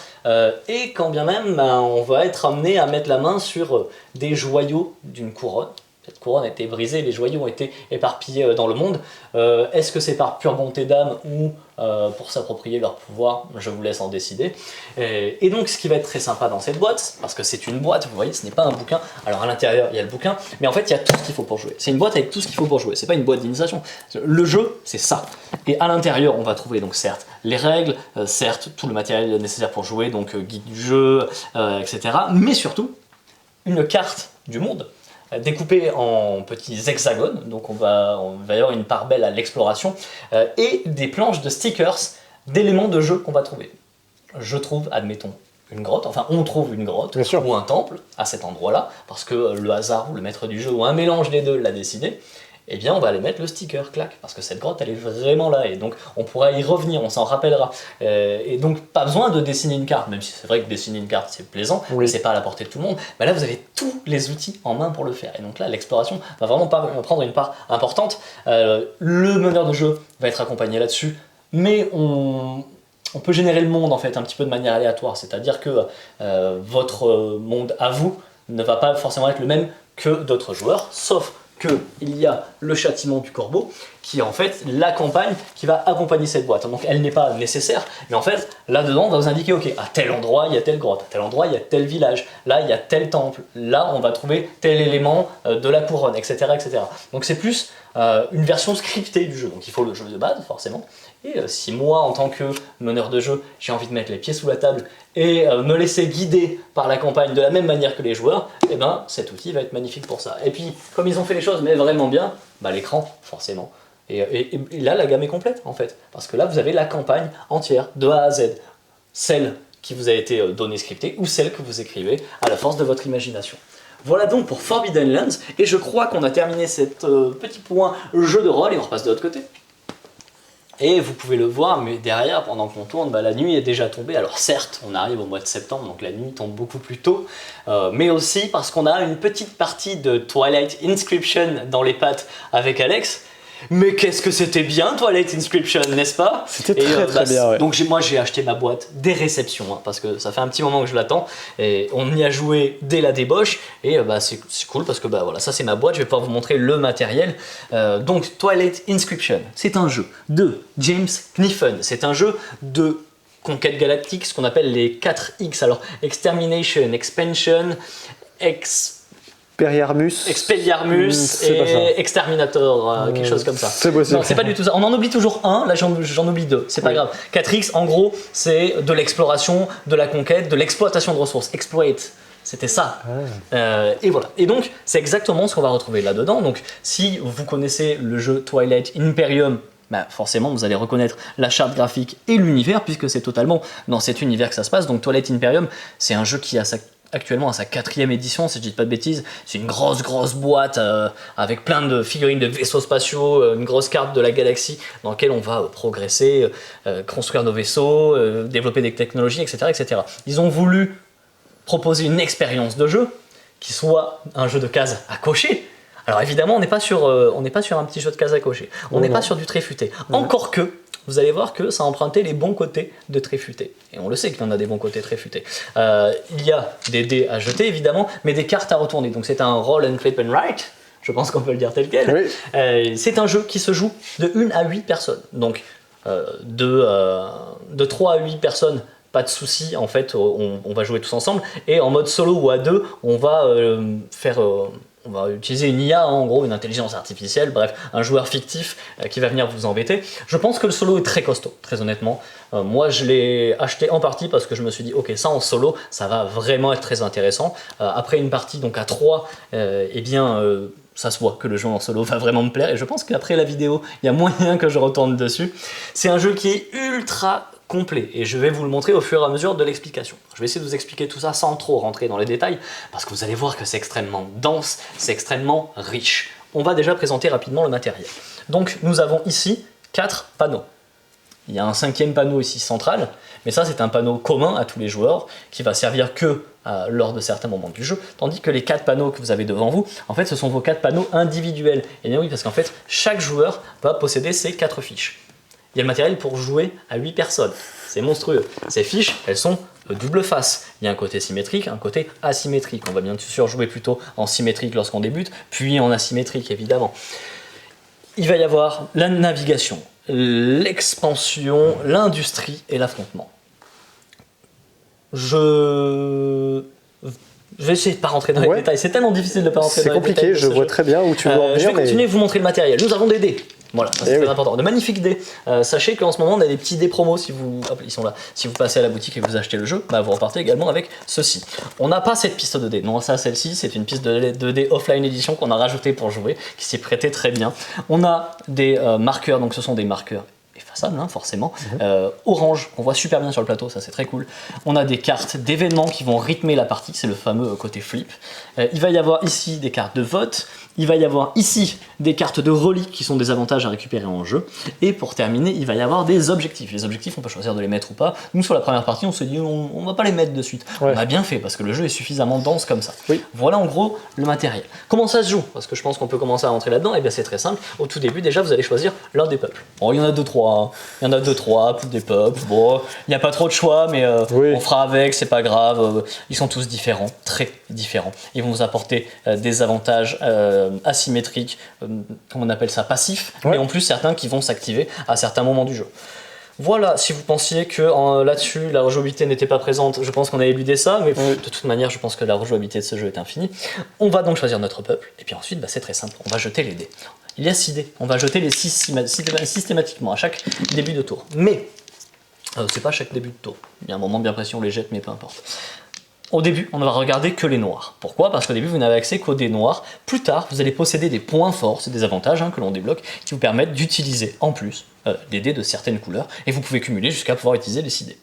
Et quand bien même, on va être amené à mettre la main sur des joyaux d'une couronne. Cette couronne a été brisée, les joyaux ont été éparpillés dans le monde. Est-ce que c'est par pure bonté d'âme ou pour s'approprier leur pouvoir? Je vous laisse en décider. Et donc ce qui va être très sympa dans cette boîte, parce que c'est une boîte, vous voyez, ce n'est pas un bouquin. Alors à l'intérieur il y a le bouquin, mais en fait il y a tout ce qu'il faut pour jouer. C'est une boîte avec tout ce qu'il faut pour jouer, c'est pas une boîte d'initiation. Le jeu, c'est ça. Et à l'intérieur on va trouver donc certes les règles, certes tout le matériel nécessaire pour jouer, donc guide du jeu, etc. Mais surtout une carte du monde, découpé en petits hexagones, donc on va y avoir une part belle à l'exploration, et des planches de stickers d'éléments de jeu qu'on va trouver. Je trouve, admettons, une grotte, enfin on trouve une grotte ou un temple à cet endroit-là, parce que le hasard ou le maître du jeu ou un mélange des deux l'a décidé. Eh bien on va aller mettre le sticker, clac, parce que cette grotte elle est vraiment là, et donc on pourra y revenir, on s'en rappellera. Et donc pas besoin de dessiner une carte, même si c'est vrai que dessiner une carte c'est plaisant, mais c'est pas à la portée de tout le monde. Mais là vous avez tous les outils en main pour le faire, et donc là l'exploration va vraiment prendre une part importante. Le meneur de jeu va être accompagné là-dessus, mais on peut générer le monde en fait un petit peu de manière aléatoire, c'est-à-dire que votre monde à vous ne va pas forcément être le même que d'autres joueurs, sauf qu'il y a le châtiment du corbeau qui est en fait la campagne qui va accompagner cette boîte. Donc elle n'est pas nécessaire, mais en fait là-dedans on va vous indiquer ok, à tel endroit il y a telle grotte, à tel endroit il y a tel village, là il y a tel temple, là on va trouver tel élément de la couronne, etc. etc. Donc c'est plus une version scriptée du jeu, donc il faut le jeu de base forcément. Et si moi, en tant que meneur de jeu, j'ai envie de mettre les pieds sous la table et me laisser guider par la campagne de la même manière que les joueurs, eh ben cet outil va être magnifique pour ça. Et puis, comme ils ont fait les choses mais vraiment bien, bah, l'écran, forcément. Et là, la gamme est complète, en fait. Parce que là, vous avez la campagne entière, de A à Z. Celle qui vous a été donnée scriptée ou celle que vous écrivez à la force de votre imagination. Voilà donc pour Forbidden Lands, et je crois qu'on a terminé cet petit point jeu de rôle, et on repasse de l'autre côté. Et vous pouvez le voir, mais derrière, pendant qu'on tourne, bah, la nuit est déjà tombée. Alors certes, on arrive au mois de septembre, donc la nuit tombe beaucoup plus tôt, mais aussi parce qu'on a une petite partie de Twilight Inscription dans les pattes avec Alex. Mais qu'est-ce que c'était bien Twilight Inscription, n'est-ce pas? C'était très bien, ouais. Donc moi j'ai acheté ma boîte dès réception, hein, parce que ça fait un petit moment que je l'attends, et on y a joué dès la débauche, et c'est cool parce que voilà, ça c'est ma boîte, je vais pouvoir vous montrer le matériel. Donc Twilight Inscription, c'est un jeu de James Kniffen, c'est un jeu de conquête galactique, ce qu'on appelle les 4X, alors Extermination, Expansion, Expelliarmus et Exterminator, quelque chose comme ça. C'est possible. Non, c'est pas du tout ça. On en oublie toujours un, là j'en oublie deux, c'est pas grave. 4X, en gros, c'est de l'exploration, de la conquête, de l'exploitation de ressources. Exploit, c'était ça. Et voilà. Et donc, c'est exactement ce qu'on va retrouver là-dedans. Donc, si vous connaissez le jeu Twilight Imperium, bah forcément vous allez reconnaître la charte graphique et l'univers, puisque c'est totalement dans cet univers que ça se passe. Donc Twilight Imperium, c'est un jeu qui a actuellement à sa 4e édition, si je dis pas de bêtises. C'est une grosse boîte avec plein de figurines de vaisseaux spatiaux, une grosse carte de la galaxie dans laquelle on va progresser, construire nos vaisseaux, développer des technologies, etc., etc. Ils ont voulu proposer une expérience de jeu qui soit un jeu de cases à cocher. Alors évidemment, on n'est pas sur un petit jeu de cases à cocher. On n'est pas sur du tréfuté. Encore que, vous allez voir que ça a emprunté les bons côtés de tréfuté. Et on le sait qu'il y en a des bons côtés tréfutés. Il y a des dés à jeter, évidemment, mais des cartes à retourner. Donc c'est un roll and flip and write. Je pense qu'on peut le dire tel quel. Oui. C'est un jeu qui se joue de 1 à 8 personnes. Donc de 3 à 8 personnes, pas de souci, en fait, on va jouer tous ensemble. Et en mode solo ou à 2, on va on va utiliser une IA, en gros, une intelligence artificielle, bref, un joueur fictif qui va venir vous embêter. Je pense que le solo est très costaud, très honnêtement. Moi, je l'ai acheté en partie parce que je me suis dit, ok, ça en solo, ça va vraiment être très intéressant. Après une partie donc à 3, eh bien... ça se voit que le jeu en solo va vraiment me plaire et je pense qu'après la vidéo, il y a moyen que je retourne dessus. C'est un jeu qui est ultra complet et je vais vous le montrer au fur et à mesure de l'explication. Je vais essayer de vous expliquer tout ça sans trop rentrer dans les détails parce que vous allez voir que c'est extrêmement dense, c'est extrêmement riche. On va déjà présenter rapidement le matériel. Donc nous avons ici 4 panneaux. Il y a un 5e panneau ici central, mais ça c'est un panneau commun à tous les joueurs qui va servir que lors de certains moments du jeu, tandis que les 4 panneaux que vous avez devant vous, en fait ce sont vos 4 panneaux individuels. Et bien oui, parce qu'en fait chaque joueur va posséder ses 4 fiches. Il y a le matériel pour jouer à 8 personnes, c'est monstrueux. Ces fiches, elles sont double face. Il y a un côté symétrique, un côté asymétrique. On va bien sûr jouer plutôt en symétrique lorsqu'on débute, puis en asymétrique évidemment. Il va y avoir la navigation, l'expansion, l'industrie et l'affrontement. Je vais essayer de ne pas rentrer dans les détails, c'est tellement difficile de ne pas rentrer dans les détails. C'est compliqué, je vois très bien où tu veux en venir. Je vais continuer à vous montrer le matériel. Nous avons des dés. Voilà, ça c'est très important. De magnifiques dés. Sachez qu'en ce moment on a des petits dés promos si vous, hop, ils sont là. Si vous passez à la boutique et que vous achetez le jeu, bah, vous repartez également avec ceci. On n'a pas cette piste de dés. Non, ça, celle-ci, c'est une piste de dés offline edition qu'on a rajoutée pour jouer, qui s'y prêtait très bien. On a des marqueurs, donc ce sont des marqueurs effaçables, hein, forcément. Orange, qu'on voit super bien sur le plateau, ça c'est très cool. On a des cartes d'événements qui vont rythmer la partie, c'est le fameux côté flip. Il va y avoir ici des cartes de vote. Il va y avoir ici des cartes de reliques qui sont des avantages à récupérer en jeu. Et pour terminer, il va y avoir des objectifs. Les objectifs, on peut choisir de les mettre ou pas. Nous, sur la première partie, on se dit on va pas les mettre de suite. Ouais. On a bien fait parce que le jeu est suffisamment dense comme ça. Oui. Voilà en gros le matériel. Comment ça se joue? Parce que je pense qu'on peut commencer à rentrer là-dedans. Et bien c'est très simple. Au tout début, déjà, vous allez choisir l'un des peuples. Bon, il y en a 2-3. Hein. Il y en a 2-3 pour des peuples. Bon, il n'y a pas trop de choix, mais on fera avec, c'est pas grave. Ils sont tous différents, très différents. Ils vont vous apporter des avantages asymétriques, comme on appelle ça, passifs, mais en plus certains qui vont s'activer à certains moments du jeu. Voilà, si vous pensiez que là-dessus la rejouabilité n'était pas présente, je pense qu'on a éludé ça, mais de toute manière je pense que la rejouabilité de ce jeu est infinie. On va donc choisir notre peuple, et puis ensuite c'est très simple, on va jeter les dés. Il y a 6 dés, on va jeter les 6 systématiquement à chaque début de tour. Mais, c'est pas chaque début de tour, il y a un moment bien précis on les jette, mais peu importe. Au début, on ne va regarder que les noirs. Pourquoi? Parce qu'au début, vous n'avez accès qu'aux dés noirs. Plus tard, vous allez posséder des points forts, c'est des avantages que l'on débloque, qui vous permettent d'utiliser en plus des dés de certaines couleurs, et vous pouvez cumuler jusqu'à pouvoir utiliser les 6 dés.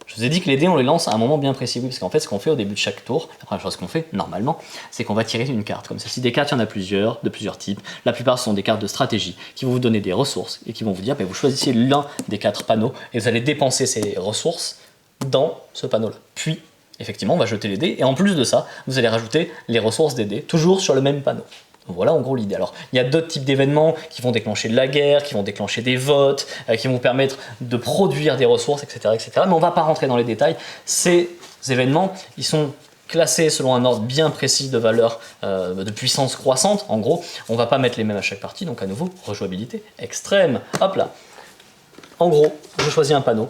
Je vous ai dit que les dés, on les lance à un moment bien précis, oui, parce qu'en fait, ce qu'on fait au début de chaque tour, la première chose qu'on fait, normalement, c'est qu'on va tirer une carte. Comme celle-ci, des cartes, il y en a plusieurs, de plusieurs types. La plupart sont des cartes de stratégie, qui vont vous donner des ressources, et qui vont vous dire, vous choisissez l'un des 4 panneaux, et vous allez dépenser ces ressources dans ce panneau-là. Puis, effectivement, on va jeter les dés, et en plus de ça, vous allez rajouter les ressources des dés, toujours sur le même panneau. Voilà en gros l'idée. Alors, il y a d'autres types d'événements qui vont déclencher de la guerre, qui vont déclencher des votes, qui vont vous permettre de produire des ressources, etc., etc. Mais on ne va pas rentrer dans les détails. Ces événements, ils sont classés selon un ordre bien précis de valeur de puissance croissante. En gros, on ne va pas mettre les mêmes à chaque partie, donc à nouveau, rejouabilité extrême. Hop là. En gros, je choisis un panneau.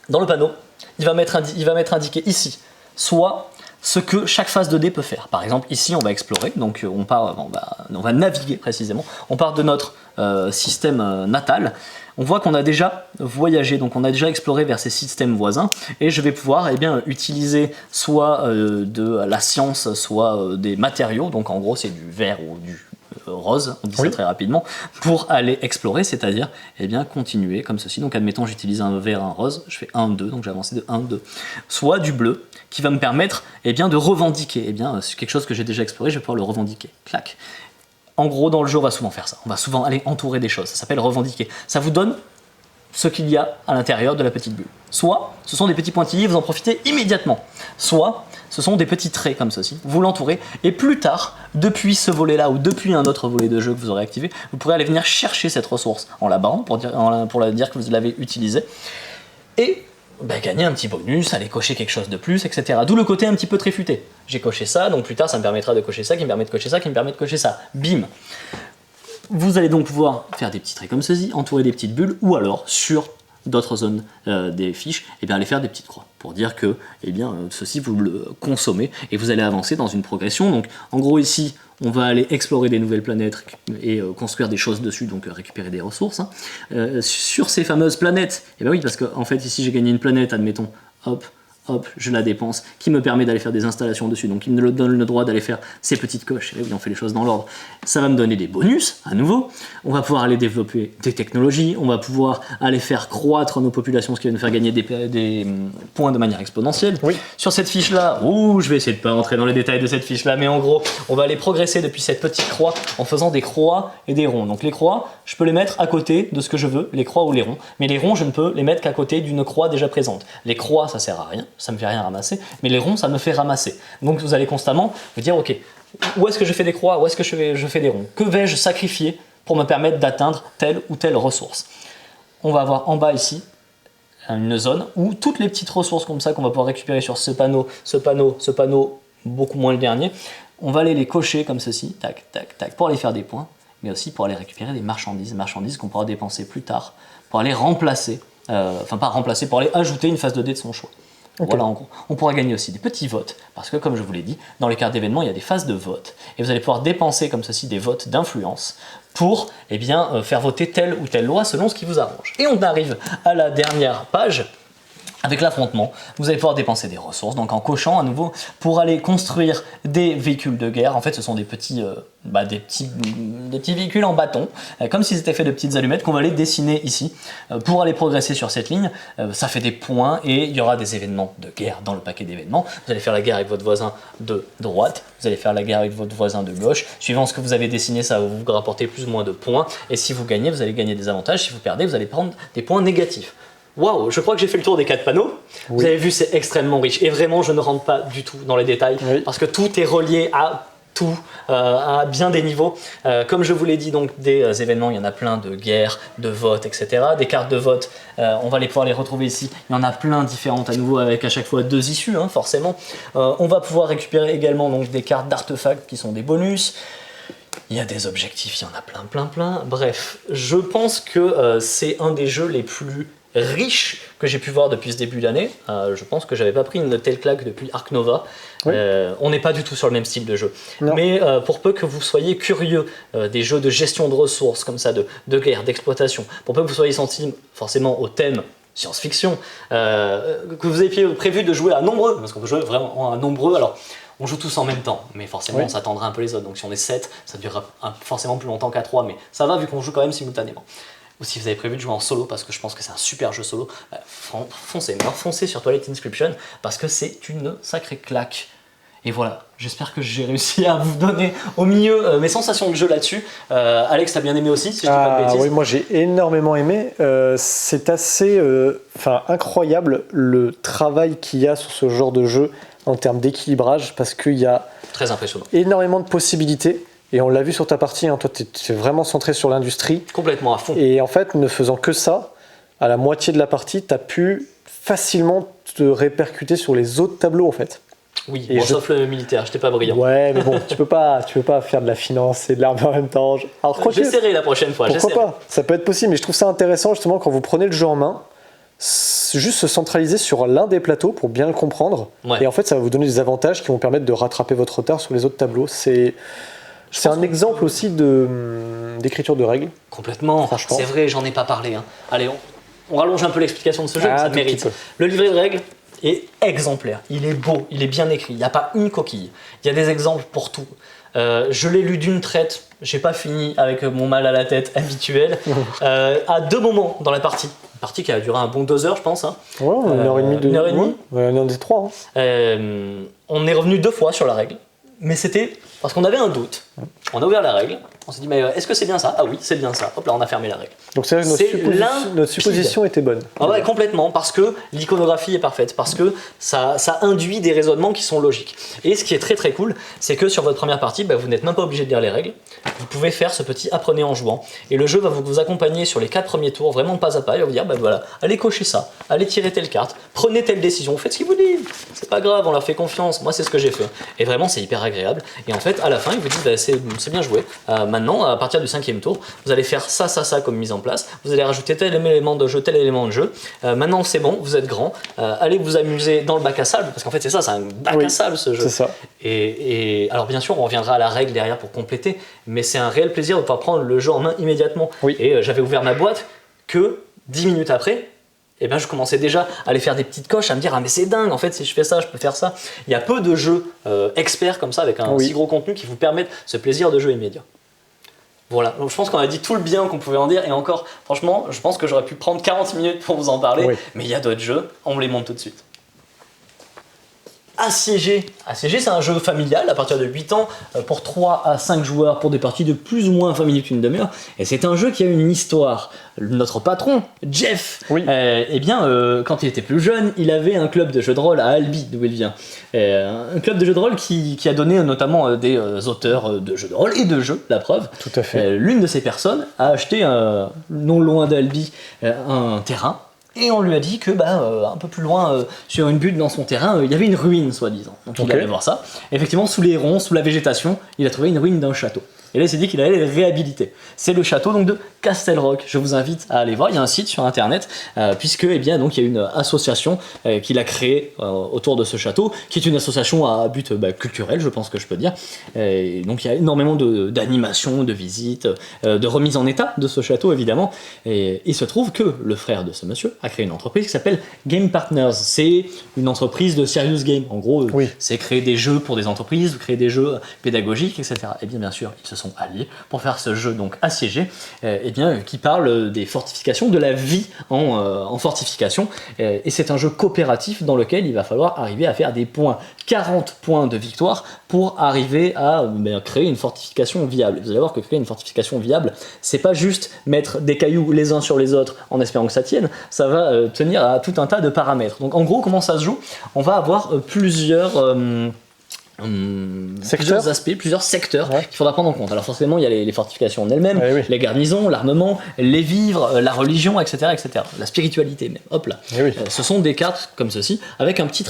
Dans le panneau, il va m'être indiqué ici, soit ce que chaque phase de dé peut faire. Par exemple, ici, on va explorer, donc on va naviguer précisément. On part de notre système natal. On voit qu'on a déjà voyagé, donc on a déjà exploré vers ces systèmes voisins, et je vais pouvoir utiliser soit de la science, soit des matériaux, donc en gros c'est du verre ou du rose, on dit ça très rapidement, pour aller explorer, c'est-à-dire eh bien, continuer comme ceci. Donc admettons j'utilise un vert, un rose, je fais 1, 2, donc j'ai avancé de 1, 2. Soit du bleu, qui va me permettre eh bien, de revendiquer. Eh bien, c'est quelque chose que j'ai déjà exploré, je vais pouvoir le revendiquer. Clac. En gros, dans le jeu, on va souvent faire ça. On va souvent aller entourer des choses. Ça s'appelle revendiquer. Ça vous donne ce qu'il y a à l'intérieur de la petite bulle. Soit, ce sont des petits pointillés, vous en profitez immédiatement. Soit, ce sont des petits traits comme ceci. Vous l'entourez. Et plus tard, depuis ce volet-là ou depuis un autre volet de jeu que vous aurez activé, vous pourrez aller venir chercher cette ressource en la barrant pour dire que vous l'avez utilisée. Et gagner un petit bonus, aller cocher quelque chose de plus, etc. D'où le côté un petit peu tréfuté. J'ai coché ça, donc plus tard ça me permettra de cocher ça, qui me permet de cocher ça, qui me permet de cocher ça. Bim. Vous allez donc pouvoir faire des petits traits comme ceci, entourer des petites bulles, ou alors sur d'autres zones des fiches, et bien aller faire des petites croix pour dire que ceci vous le consommez et vous allez avancer dans une progression. Donc en gros ici on va aller explorer des nouvelles planètes et construire des choses dessus, donc récupérer des ressources. Sur ces fameuses planètes, et bien oui, parce qu'en fait ici j'ai gagné une planète, admettons, hop, je la dépense, qui me permet d'aller faire des installations dessus, donc il me donne le droit d'aller faire ces petites coches, et oui, on fait les choses dans l'ordre. Ça va me donner des bonus, à nouveau, on va pouvoir aller développer des technologies, on va pouvoir aller faire croître nos populations, ce qui va nous faire gagner des points de manière exponentielle. Oui. Sur cette fiche-là, je vais essayer de pas rentrer dans les détails de cette fiche-là, mais en gros, on va aller progresser depuis cette petite croix en faisant des croix et des ronds. Donc les croix, je peux les mettre à côté de ce que je veux, les croix ou les ronds, mais les ronds, je ne peux les mettre qu'à côté d'une croix déjà présente. Les croix, ça sert à rien, ça me fait rien ramasser, mais les ronds, ça me fait ramasser. Donc vous allez constamment vous dire, ok, où est-ce que je fais des croix, où est-ce que je fais des ronds, que vais-je sacrifier pour me permettre d'atteindre telle ou telle ressource. On va avoir en bas ici une zone où toutes les petites ressources comme ça qu'on va pouvoir récupérer sur ce panneau, beaucoup moins le dernier, on va aller les cocher comme ceci, tac, tac, tac, pour aller faire des points, mais aussi pour aller récupérer des marchandises qu'on pourra dépenser plus tard, pour aller remplacer, pour aller ajouter une phase de dé de son choix. Okay. Voilà, en gros. On pourra gagner aussi des petits votes, parce que comme je vous l'ai dit, dans les cartes d'événements, il y a des phases de vote, et vous allez pouvoir dépenser comme ceci des votes d'influence pour faire voter telle ou telle loi selon ce qui vous arrange. Et on arrive à la dernière page, avec l'affrontement, vous allez pouvoir dépenser des ressources, donc en cochant à nouveau, pour aller construire des véhicules de guerre. En fait, ce sont des petits véhicules en bâton, comme s'ils étaient faits de petites allumettes qu'on va aller dessiner ici, pour aller progresser sur cette ligne. Ça fait des points et il y aura des événements de guerre dans le paquet d'événements. Vous allez faire la guerre avec votre voisin de droite, vous allez faire la guerre avec votre voisin de gauche. Suivant ce que vous avez dessiné, ça va vous rapporter plus ou moins de points. Et si vous gagnez, vous allez gagner des avantages. Si vous perdez, vous allez prendre des points négatifs. Waouh, je crois que j'ai fait le tour des 4 panneaux. Oui. Vous avez vu, c'est extrêmement riche. Et vraiment, je ne rentre pas du tout dans les détails, parce que tout est relié à tout, à bien des niveaux. Comme je vous l'ai dit, donc des événements, il y en a plein de guerres, de votes, etc. Des cartes de vote, on va pouvoir les retrouver ici. Il y en a plein différentes à nouveau, avec à chaque fois 2 issues, forcément. On va pouvoir récupérer également donc, des cartes d'artefacts qui sont des bonus. Il y a des objectifs, il y en a plein. Bref, je pense que c'est un des jeux les plus riche que j'ai pu voir depuis ce début d'année. Je pense que j'avais pas pris une telle claque depuis Ark Nova. Oui. On n'est pas du tout sur le même style de jeu. Non. Mais pour peu que vous soyez curieux des jeux de gestion de ressources comme ça, de guerre, d'exploitation, pour peu que vous soyez sensible forcément au thème science-fiction, que vous ayez prévu de jouer à nombreux, parce qu'on peut jouer vraiment à nombreux, alors on joue tous en même temps, mais forcément on s'attendra un peu les autres. Donc si on est 7, ça durera forcément plus longtemps qu'à 3, mais ça va vu qu'on joue quand même simultanément. Ou si vous avez prévu de jouer en solo, parce que je pense que c'est un super jeu solo, foncez sur Twilight Inscription, parce que c'est une sacrée claque. Et voilà, j'espère que j'ai réussi à vous donner au milieu mes sensations de jeu là-dessus. Alex, t'as bien aimé aussi, si je dis pas de bêtises? Oui, moi j'ai énormément aimé. C'est assez incroyable le travail qu'il y a sur ce genre de jeu en termes d'équilibrage, parce qu'il y a très impressionnant. Énormément de possibilités. Et on l'a vu sur ta partie, toi tu es vraiment centré sur l'industrie. Complètement à fond. Et en fait, ne faisant que ça, à la moitié de la partie, tu as pu facilement te répercuter sur les autres tableaux en fait. Oui, sauf le militaire, j'étais pas brillant. Ouais, mais bon, tu peux pas faire de la finance et de l'armée en même temps. Alors, j'essaierai la prochaine fois. Pourquoi pas? Ça peut être possible, mais je trouve ça intéressant justement quand vous prenez le jeu en main, juste se centraliser sur l'un des plateaux pour bien le comprendre. Ouais. Et en fait, ça va vous donner des avantages qui vont permettre de rattraper votre retard sur les autres tableaux. C'est un exemple aussi d'écriture de règles. Complètement, c'est vrai, j'en ai pas parlé. Allez, on rallonge un peu l'explication de ce jeu, ça mérite. Le livret de règles est exemplaire, il est beau, il est bien écrit, il n'y a pas une coquille. Il y a des exemples pour tout. Je l'ai lu d'une traite, j'ai pas fini avec mon mal à la tête habituel. À 2 moments dans la partie. Une partie qui a duré un bon 2 heures, je pense. Hein. Ouais, 1h30. 1h30. Ouais, l'un des 3. On est revenu 2 fois sur la règle, mais c'était parce qu'on avait un doute. On a ouvert la règle, on s'est dit mais est-ce que c'est bien ça? Ah oui, c'est bien ça. Hop là, on a fermé la règle. Donc c'est vrai que notre supposition était bonne. Ah ouais, complètement, parce que l'iconographie est parfaite, parce que ça induit des raisonnements qui sont logiques. Et ce qui est très très cool, c'est que sur votre première partie, vous n'êtes même pas obligé de lire les règles. Vous pouvez faire ce petit apprenez en jouant. Et le jeu va vous accompagner sur les 4 premiers tours, vraiment pas à pas. Il va vous dire, voilà, allez cocher ça, allez tirer telle carte, prenez telle décision, faites ce qu'il vous dit. C'est pas grave, on leur fait confiance. Moi, c'est ce que j'ai fait. Et vraiment, c'est hyper agréable. Et en fait, à la fin, il vous dit, c'est bien joué. Maintenant, à partir du 5e tour, vous allez faire ça comme mise en place. Vous allez rajouter tel élément de jeu, tel élément de jeu. Maintenant, c'est bon, vous êtes grand. Allez vous amuser dans le bac à sable, parce qu'en fait, c'est ça, c'est un bac à sable ce jeu. C'est ça. Et alors, bien sûr, on reviendra à la règle derrière pour compléter, mais c'est un réel plaisir de pouvoir prendre le jeu en main immédiatement. Oui. Et j'avais ouvert ma boîte que 10 minutes après. Et ben je commençais déjà à aller faire des petites coches, à me dire ah mais c'est dingue en fait si je fais ça je peux faire ça. Il y a peu de jeux experts comme ça avec un si gros contenu qui vous permettent ce plaisir de jeu immédiat. Voilà, donc je pense qu'on a dit tout le bien qu'on pouvait en dire et encore franchement je pense que j'aurais pu prendre 40 minutes pour vous en parler, mais il y a d'autres jeux, on me les montre tout de suite. Assiégé, c'est un jeu familial à partir de 8 ans pour 3 à 5 joueurs pour des parties de plus ou moins 20 minutes, une demi-heure. Et c'est un jeu qui a une histoire. Notre patron, Jeff, quand il était plus jeune, il avait un club de jeux de rôle à Albi, d'où il vient. Un club de jeux de rôle qui a donné notamment des auteurs de jeux de rôle et de jeux, la preuve. Tout à fait. L'une de ces personnes a acheté, non loin d'Albi, un terrain. Et on lui a dit que un peu plus loin, sur une butte dans son terrain, il y avait une ruine, soi-disant. Donc il allait voir ça. Effectivement, sous les ronds, sous la végétation, il a trouvé une ruine d'un château. Et là, il s'est dit qu'il allait le réhabiliter. C'est le château donc de Castelrock. Je vous invite à aller voir. Il y a un site sur internet, puisque donc il y a une association qu'il a créée autour de ce château, qui est une association à but culturel, je pense que je peux dire. Et donc il y a énormément d'animations, de visites, de remise en état de ce château, évidemment. Et il se trouve que le frère de ce monsieur a créé une entreprise qui s'appelle Game Partners. C'est une entreprise de serious game. En gros, c'est créer des jeux pour des entreprises, créer des jeux pédagogiques, etc. Et bien sûr, ils se sont alliés pour faire ce jeu donc assiégé, qui parle des fortifications, de la vie en fortification. Et c'est un jeu coopératif dans lequel il va falloir arriver à faire des points, 40 points de victoire pour arriver à créer une fortification viable. Vous allez voir que créer une fortification viable, c'est pas juste mettre des cailloux les uns sur les autres en espérant que ça tienne, ça va tenir à tout un tas de paramètres. Donc en gros, comment ça se joue? On va avoir plusieurs aspects, plusieurs secteurs qu'il faudra prendre en compte. Alors forcément, il y a les fortifications en elles-mêmes, les garnisons, l'armement, les vivres, la religion, etc., la spiritualité même. Hop là. Ce sont des cartes comme ceci, avec un petit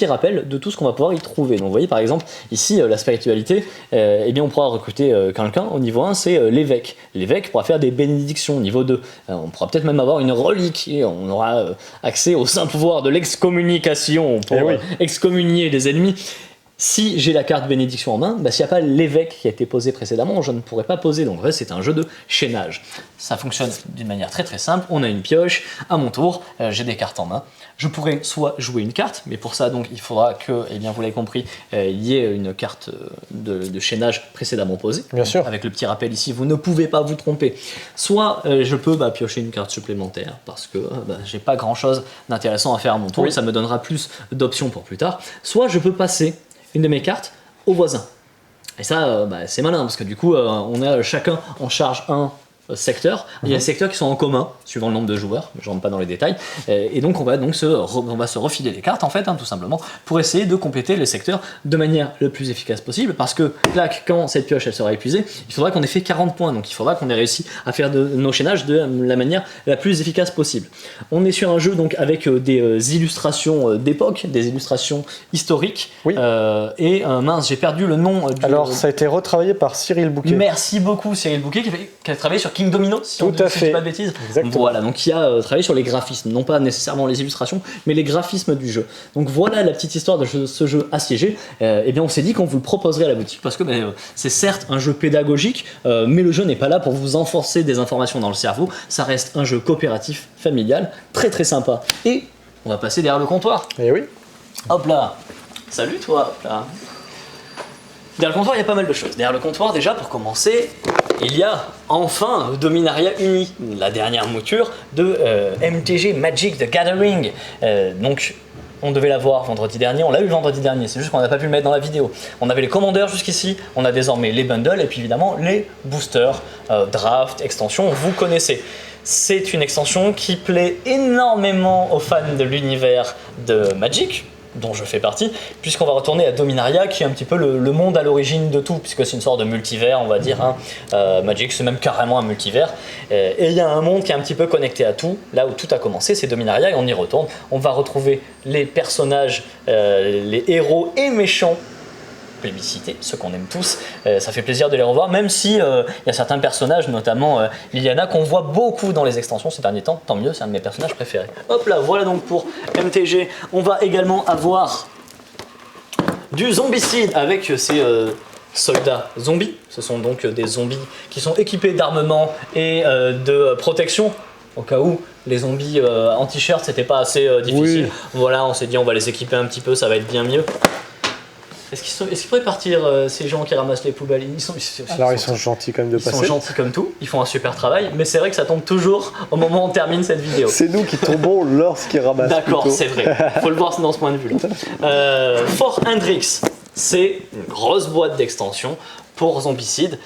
rappel de tout ce qu'on va pouvoir y trouver. Donc vous voyez par exemple, ici, la spiritualité, on pourra recruter quelqu'un au niveau 1, c'est l'évêque. L'évêque pourra faire des bénédictions au niveau 2. On pourra peut-être même avoir une relique, et on aura accès au saint pouvoir de l'excommunication pour excommunier les ennemis. Si j'ai la carte bénédiction en main, s'il n'y a pas l'évêque qui a été posé précédemment, je ne pourrais pas poser. Donc en fait, c'est un jeu de chaînage. Ça fonctionne d'une manière très très simple. On a une pioche, à mon tour, j'ai des cartes en main. Je pourrais soit jouer une carte, mais pour ça, donc, il faudra que, vous l'avez compris, il y ait une carte de chaînage précédemment posée. Bien sûr. Avec le petit rappel ici, vous ne pouvez pas vous tromper. Soit je peux piocher une carte supplémentaire, parce que j'ai pas grand chose d'intéressant à faire à mon tour, ça me donnera plus d'options pour plus tard. Soit je peux passer une de mes cartes au voisin. Et ça, c'est malin, parce que du coup, on a chacun en charge un secteurs. Il y a des secteurs qui sont en commun, suivant le nombre de joueurs, je ne rentre pas dans les détails, et donc on va se refiler les cartes en fait, tout simplement, pour essayer de compléter les secteurs de manière le plus efficace possible, parce que quand cette pioche elle sera épuisée, il faudra qu'on ait fait 40 points, donc il faudra qu'on ait réussi à faire nos chaînages de la manière la plus efficace possible. On est sur un jeu donc avec des illustrations d'époque, des illustrations historiques, et mince, j'ai perdu le nom du... Alors ça a été retravaillé par Cyril Bouquet. Merci beaucoup Cyril Bouquet, qui a travaillé sur King Domino, si on ne dit pas de bêtises. Exactement. Voilà, donc il a travaillé sur les graphismes, non pas nécessairement les illustrations, mais les graphismes du jeu. Donc voilà la petite histoire de ce jeu assiégé. On s'est dit qu'on vous le proposerait à la boutique parce que c'est certes un jeu pédagogique, mais le jeu n'est pas là pour vous enfoncer des informations dans le cerveau. Ça reste un jeu coopératif, familial, très très sympa. Et on va passer derrière le comptoir. Et oui. Hop là. Salut toi. Hop là. Derrière le comptoir, il y a pas mal de choses. Derrière le comptoir, déjà, pour commencer, il y a enfin Dominaria Uni, la dernière mouture de MTG Magic the Gathering. Donc, on devait la voir vendredi dernier, on l'a eu vendredi dernier, c'est juste qu'on n'a pas pu le mettre dans la vidéo. On avait les commandeurs jusqu'ici, on a désormais les bundles et puis évidemment les boosters, draft, extension, vous connaissez. C'est une extension qui plaît énormément aux fans de l'univers de Magic, dont je fais partie, puisqu'on va retourner à Dominaria, qui est un petit peu le monde à l'origine de tout, puisque c'est une sorte de multivers, on va dire. Hein. Magic, c'est même carrément un multivers. Et il y a un monde qui est un petit peu connecté à tout. Là où tout a commencé, c'est Dominaria, et on y retourne. On va retrouver les personnages, les héros et méchants plébiscités, ceux qu'on aime tous. Ça fait plaisir de les revoir, même si il y a certains personnages, notamment Liliana, qu'on voit beaucoup dans les extensions ces derniers temps. Tant mieux, c'est un de mes personnages préférés. Hop là, voilà donc pour MTG. On va également avoir du zombicide avec ces soldats zombies. Ce sont donc des zombies qui sont équipés d'armement et de protection. Au cas où les zombies en t-shirt c'était pas assez difficile. Oui. Voilà, on s'est dit on va les équiper un petit peu, ça va être bien mieux. Est-ce qu'ils pourraient partir, ces gens qui ramassent les poubelles? Ils sont gentils quand même de passer. Ils sont gentils comme tout, ils font un super travail, mais c'est vrai que ça tombe toujours au moment où on termine cette vidéo. C'est nous qui tombons lorsqu'ils ramassent. D'accord, c'est vrai, faut le voir dans ce point de vue-là. Fort Hendrix, c'est une grosse boîte d'extension pour Zombicide.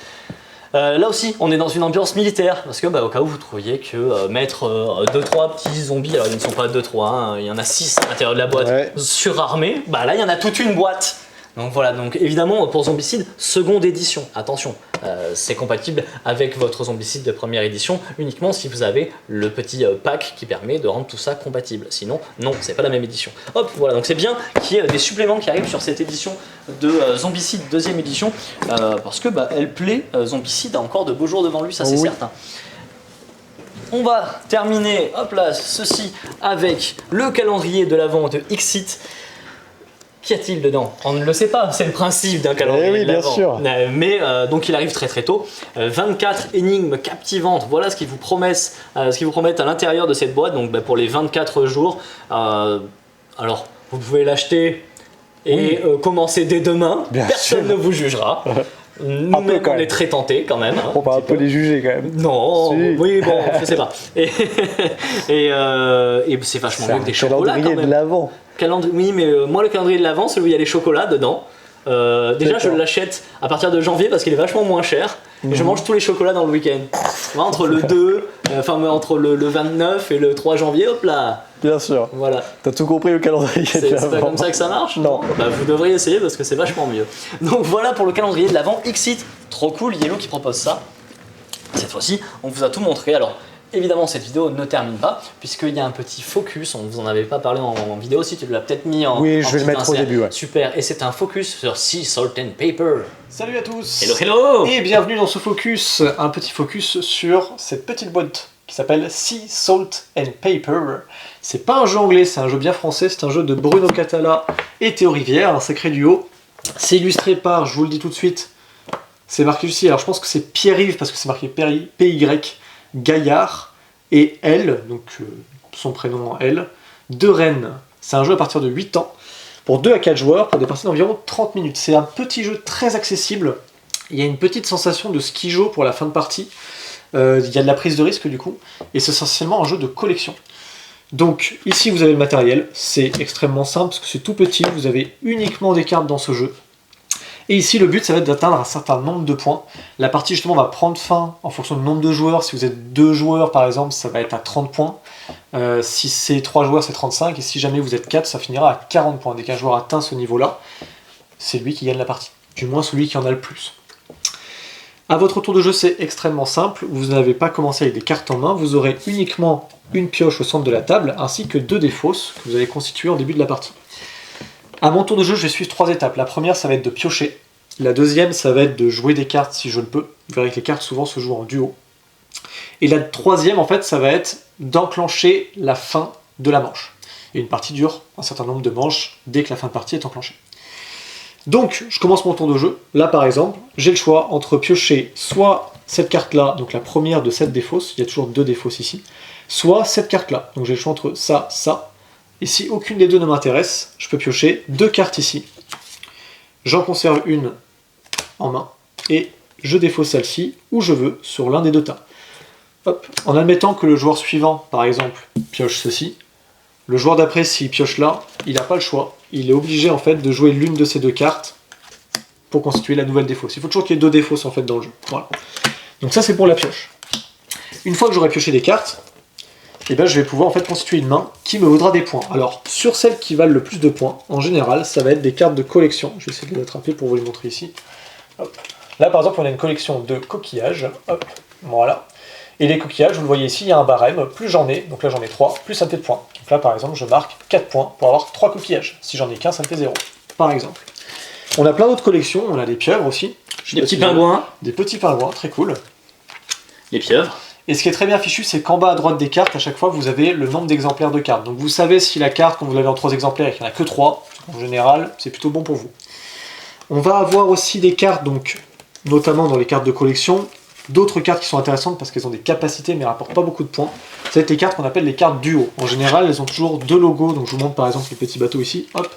Là aussi, on est dans une ambiance militaire, parce que au cas où vous trouviez que mettre 2-3 petits zombies, alors ils ne sont pas 2-3, hein, il y en a 6 à l'intérieur de la boîte, surarmés, là il y en a toute une boîte. Donc voilà, donc évidemment pour Zombicide, seconde édition, attention, c'est compatible avec votre Zombicide de première édition uniquement si vous avez le petit pack qui permet de rendre tout ça compatible. Sinon, non, c'est pas la même édition. Hop, voilà, donc c'est bien qu'il y ait des suppléments qui arrivent sur cette édition de Zombicide deuxième édition, parce que elle plaît, Zombicide a encore de beaux jours devant lui, ça c'est certain. On va terminer, hop là, ceci avec le calendrier de l'Avent de Xit. Qu'y a-t-il dedans? On ne le sait pas, c'est le principe d'un calendrier de l'Avent. Bien sûr. Mais donc il arrive très très tôt. 24 énigmes captivantes, voilà ce qu'ils vous promettent, à l'intérieur de cette boîte. Donc pour les 24 jours, alors vous pouvez l'acheter et commencer dès demain. Personne ne vous jugera. Nous-mêmes, on est très tentés quand même. Hein, on va un peu les juger quand même. Non, oui, bon, je sais pas. Et c'est vachement mieux que des chocolats. Calendrier de l'Avent. Oui, mais moi, le calendrier de l'Avent, celui où il y a les chocolats dedans. Déjà, je l'achète à partir de janvier parce qu'il est vachement moins cher. Et je mange tous les chocolats dans le week-end. Entre le 2, entre le 29 et le 3 janvier, hop là. Bien sûr. Voilà. T'as tout compris, le calendrier de l'Avent. C'est pas comme ça que ça marche? Non. Vous devriez essayer parce que c'est vachement mieux. Donc voilà pour le calendrier de l'Avent. Xit, trop cool, Yellow qui propose ça. Cette fois-ci, on vous a tout montré. Alors, évidemment, cette vidéo ne termine pas, puisqu'il y a un petit focus, on ne vous en avait pas parlé en vidéo, si tu l'as peut-être mis en... Oui, je vais le mettre au début, ouais. Super, et c'est un focus sur Sea, Salt and Paper. Salut à tous. Hello, hello. Et bienvenue dans ce focus, un petit focus sur cette petite boîte qui s'appelle Sea, Salt and Paper. C'est pas un jeu anglais, c'est un jeu bien français, c'est un jeu de Bruno Catala et Théo Rivière, un sacré duo. C'est illustré par, je vous le dis tout de suite, c'est marqué ici, alors je pense que c'est Pierre-Yves, parce que c'est marqué PY, Gaillard, et elle, donc son prénom elle, de Rennes. C'est un jeu à partir de 8 ans, pour 2 à 4 joueurs, pour des parties d'environ 30 minutes. C'est un petit jeu très accessible, il y a une petite sensation de skijo pour la fin de partie, il y a de la prise de risque du coup, et c'est essentiellement un jeu de collection. Donc ici vous avez le matériel, c'est extrêmement simple parce que c'est tout petit, vous avez uniquement des cartes dans ce jeu. Et ici le but ça va être d'atteindre un certain nombre de points. La partie justement va prendre fin en fonction du nombre de joueurs. Si vous êtes 2 joueurs par exemple, ça va être à 30 points. Si c'est 3 joueurs c'est 35, et si jamais vous êtes 4 ça finira à 40 points. Dès qu'un joueur atteint ce niveau là, c'est lui qui gagne la partie. Du moins celui qui en a le plus. À votre tour de jeu c'est extrêmement simple, vous n'avez pas commencé avec des cartes en main, vous aurez uniquement une pioche au centre de la table, ainsi que 2 dés fausses que vous allez constituer en début de la partie. À mon tour de jeu, je vais suivre 3 étapes. La première, ça va être de piocher. La deuxième, ça va être de jouer des cartes si je le peux. Vous verrez que les cartes souvent se jouent en duo. Et la troisième, en fait, ça va être d'enclencher la fin de la manche. Et une partie dure un certain nombre de manches dès que la fin de partie est enclenchée. Donc, je commence mon tour de jeu. Là, par exemple, j'ai le choix entre piocher soit cette carte-là, donc la première de 7 dés fausses, il y a toujours 2 dés fausses ici, soit cette carte-là. Donc j'ai le choix entre ça, ça. Et si aucune des deux ne m'intéresse, je peux piocher 2 cartes ici. J'en conserve une en main, et je défausse celle-ci où je veux sur l'un des deux tas. Hop. En admettant que le joueur suivant, par exemple, pioche ceci, le joueur d'après, s'il pioche là, il n'a pas le choix. Il est obligé en fait de jouer l'une de ces deux cartes pour constituer la nouvelle défausse. Il faut toujours qu'il y ait deux défausses en fait dans le jeu. Voilà. Donc ça c'est pour la pioche. Une fois que j'aurai pioché des cartes, et ben, je vais pouvoir en fait constituer une main qui me vaudra des points. Alors sur celles qui valent le plus de points, en général, ça va être des cartes de collection. Je vais essayer de les attraper pour vous les montrer ici. Hop. Là par exemple, on a une collection de coquillages. Hop. Voilà. Et les coquillages, vous le voyez ici, il y a un barème, plus j'en ai, donc là j'en ai 3, plus ça me fait de points. Donc là par exemple, je marque 4 points pour avoir 3 coquillages. Si j'en ai qu'un, ça me fait 0, par exemple. On a plein d'autres collections, on a des pieuvres aussi. Des petits pingouins. Des petits pingouins, très cool. Les pieuvres. Et ce qui est très bien fichu, c'est qu'en bas à droite des cartes, à chaque fois, vous avez le nombre d'exemplaires de cartes. Donc vous savez si la carte, quand vous l'avez en 3 exemplaires et qu'il n'y en a que 3, en général, c'est plutôt bon pour vous. On va avoir aussi des cartes, donc notamment dans les cartes de collection, d'autres cartes qui sont intéressantes parce qu'elles ont des capacités mais rapportent pas beaucoup de points. Ça va être les cartes qu'on appelle les cartes duo. En général, elles ont toujours 2 logos, donc je vous montre par exemple les petits bateaux ici. Hop.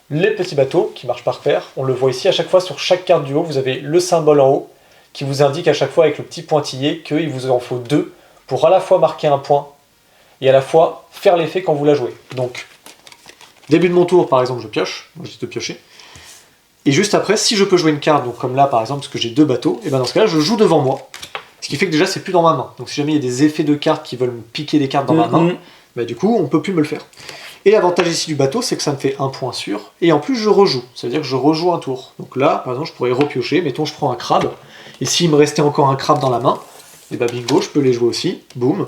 Les petits bateaux qui marchent par paire, on le voit ici à chaque fois sur chaque carte duo, vous avez le symbole en haut qui vous indique à chaque fois avec le petit pointillé qu'il vous en faut 2 pour à la fois marquer un point et à la fois faire l'effet quand vous la jouez. Donc, début de mon tour par exemple, je pioche, moi je dis de piocher. Et juste après, si je peux jouer une carte, donc comme là par exemple, parce que j'ai 2 bateaux, et bien dans ce cas-là, je joue devant moi. Ce qui fait que déjà, c'est plus dans ma main. Donc si jamais il y a des effets de cartes qui veulent me piquer des cartes dans ma main, bah, du coup, on ne peut plus me le faire. Et l'avantage ici du bateau, c'est que ça me fait un point sûr, et en plus je rejoue. Ça veut dire que je rejoue un tour. Donc là, par exemple, je pourrais repiocher, mettons je prends un crabe, et s'il me restait encore un crabe dans la main, et bah bingo, je peux les jouer aussi, boum.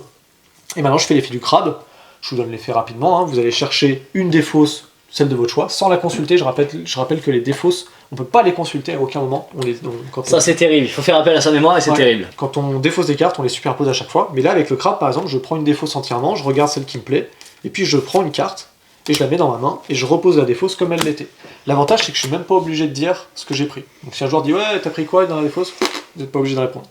Et maintenant je fais l'effet du crabe, je vous donne l'effet rapidement, hein. Vous allez chercher une défausse, celle de votre choix, sans la consulter. Je rappelle que les défausses, on ne peut pas les consulter à aucun moment. Ça c'est terrible, il faut faire appel à sa mémoire et c'est terrible. Quand on défausse des cartes, on les superpose à chaque fois. Mais là avec le crabe par exemple, je prends une défausse entièrement, je regarde celle qui me plaît, et puis je prends une carte, et je la mets dans ma main, et je repose la défausse comme elle l'était. L'avantage c'est que je suis même pas obligé de dire ce que j'ai pris. Donc si un joueur dit ouais t'as pris quoi dans la défausse, vous n'êtes pas obligé de répondre.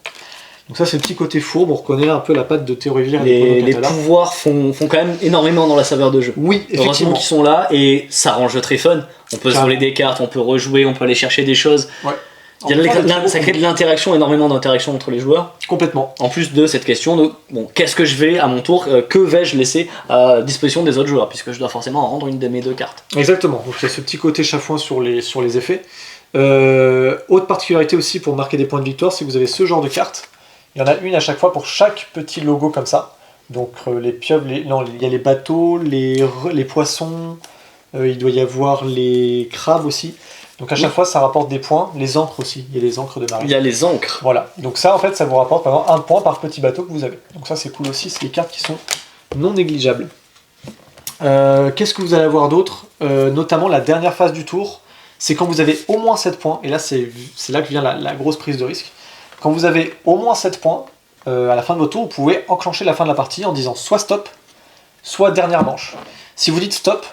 Donc ça c'est le petit côté fourbe, on reconnaît un peu la patte de Théo Rivière. Les pouvoirs font quand même énormément dans la saveur de jeu. Oui, effectivement. Heureusement qu'ils sont là et ça rend le jeu très fun. On peut se voler des cartes, on peut rejouer, on peut aller chercher des choses. Ouais. Ça crée de l'interaction, énormément d'interaction entre les joueurs. Complètement. En plus de cette question de bon, qu'est-ce que je vais à mon tour, que vais-je laisser à disposition des autres joueurs, puisque je dois forcément rendre une de mes 2 cartes. Exactement, donc il y a ce petit côté chafouin sur les effets. Autre particularité aussi pour marquer des points de victoire, c'est que vous avez ce genre de carte. Il y en a une à chaque fois pour chaque petit logo comme ça. Donc les pieuvres, il y a les bateaux, les poissons, il doit y avoir les crabes aussi. Donc à chaque fois ça rapporte des points, les ancres aussi, il y a les ancres de marée. Il y a les ancres. Voilà, donc ça en fait ça vous rapporte par exemple 1 point par petit bateau que vous avez. Donc ça c'est cool aussi, c'est des cartes qui sont non négligeables. Qu'est-ce que vous allez avoir d'autre, notamment la dernière phase du tour, c'est quand vous avez au moins 7 points, et là c'est là que vient la grosse prise de risque. Quand vous avez au moins 7 points, à la fin de votre tour, vous pouvez enclencher la fin de la partie en disant soit stop, soit dernière manche. Si vous dites stop,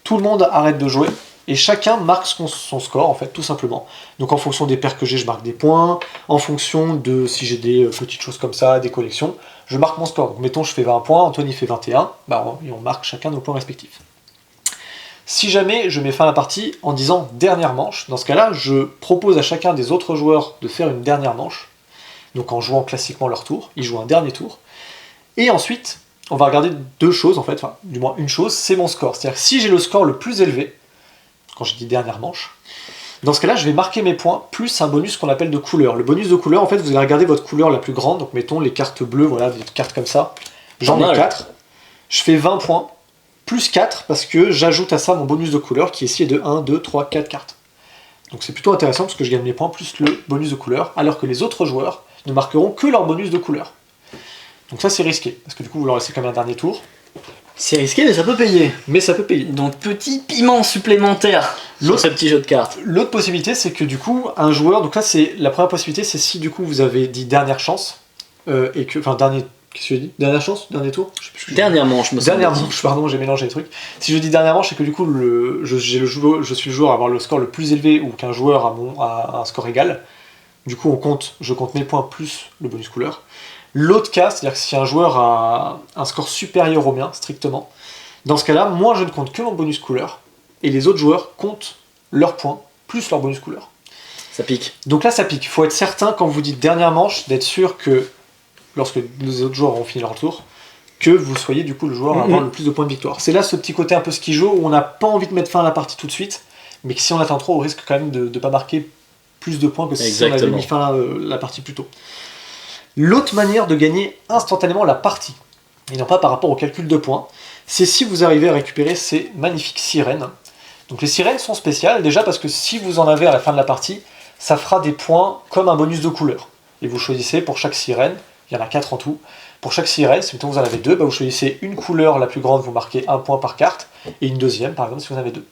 tout le monde arrête de jouer, et chacun marque son score, en fait, tout simplement. Donc en fonction des paires que j'ai, je marque des points, en fonction de si j'ai des petites choses comme ça, des collections, je marque mon score. Donc mettons, je fais 20 points, Anthony fait 21, et on marque chacun nos points respectifs. Si jamais je mets fin à la partie en disant dernière manche, dans ce cas-là, je propose à chacun des autres joueurs de faire une dernière manche, donc en jouant classiquement leur tour, ils jouent un dernier tour, et ensuite, on va regarder 2 choses en fait, enfin, du moins une chose, c'est mon score. C'est-à-dire que si j'ai le score le plus élevé, quand je dis dernière manche, dans ce cas-là, je vais marquer mes points plus un bonus qu'on appelle de couleur. Le bonus de couleur, en fait, vous allez regarder votre couleur la plus grande, donc mettons les cartes bleues, voilà, des cartes comme ça, j'en ai 4, je fais 20 points, plus 4 parce que j'ajoute à ça mon bonus de couleur qui est ici de 1, 2, 3, 4 cartes. Donc c'est plutôt intéressant parce que je gagne mes points plus le bonus de couleur, alors que les autres joueurs ne marqueront que leur bonus de couleur. Donc ça c'est risqué, parce que du coup vous leur laissez quand même un dernier tour. C'est risqué mais ça peut payer. Mais ça peut payer. Donc petit piment supplémentaire sur ce petit jeu de cartes. L'autre possibilité c'est que du coup un joueur, donc là c'est la première possibilité, c'est si du coup vous avez dit dernière chance, et que, enfin dernier... Qu'est-ce que je dis ? Dernière chance ? Dernier tour ? Dernière manche, me semble. Dernière manche, pardon, j'ai mélangé les trucs. Si je dis dernière manche, c'est que du coup, je suis le joueur à avoir le score le plus élevé ou qu'un joueur a un score égal. Du coup, je compte mes points plus le bonus couleur. L'autre cas, c'est-à-dire que si un joueur a un score supérieur au mien, strictement, dans ce cas-là, moi je ne compte que mon bonus couleur et les autres joueurs comptent leurs points plus leur bonus couleur. Ça pique. Donc là, ça pique. Il faut être certain, quand vous dites dernière manche, d'être sûr que, lorsque les autres joueurs auront fini leur tour, que vous soyez du coup le joueur à avoir le plus de points de victoire. C'est là ce petit côté un peu skijo où on n'a pas envie de mettre fin à la partie tout de suite, mais que si on attend trop, on risque quand même de ne pas marquer plus de points que si on avait mis fin à la partie plus tôt. L'autre manière de gagner instantanément la partie, et non pas par rapport au calcul de points, c'est si vous arrivez à récupérer ces magnifiques sirènes. Donc les sirènes sont spéciales, déjà parce que si vous en avez à la fin de la partie, ça fera des points comme un bonus de couleur. Et vous choisissez pour chaque sirène, il y en a 4 en tout, pour chaque sirène, si vous en avez 2, vous choisissez une couleur la plus grande, vous marquez 1 point par carte, et une deuxième par exemple si vous en avez 2.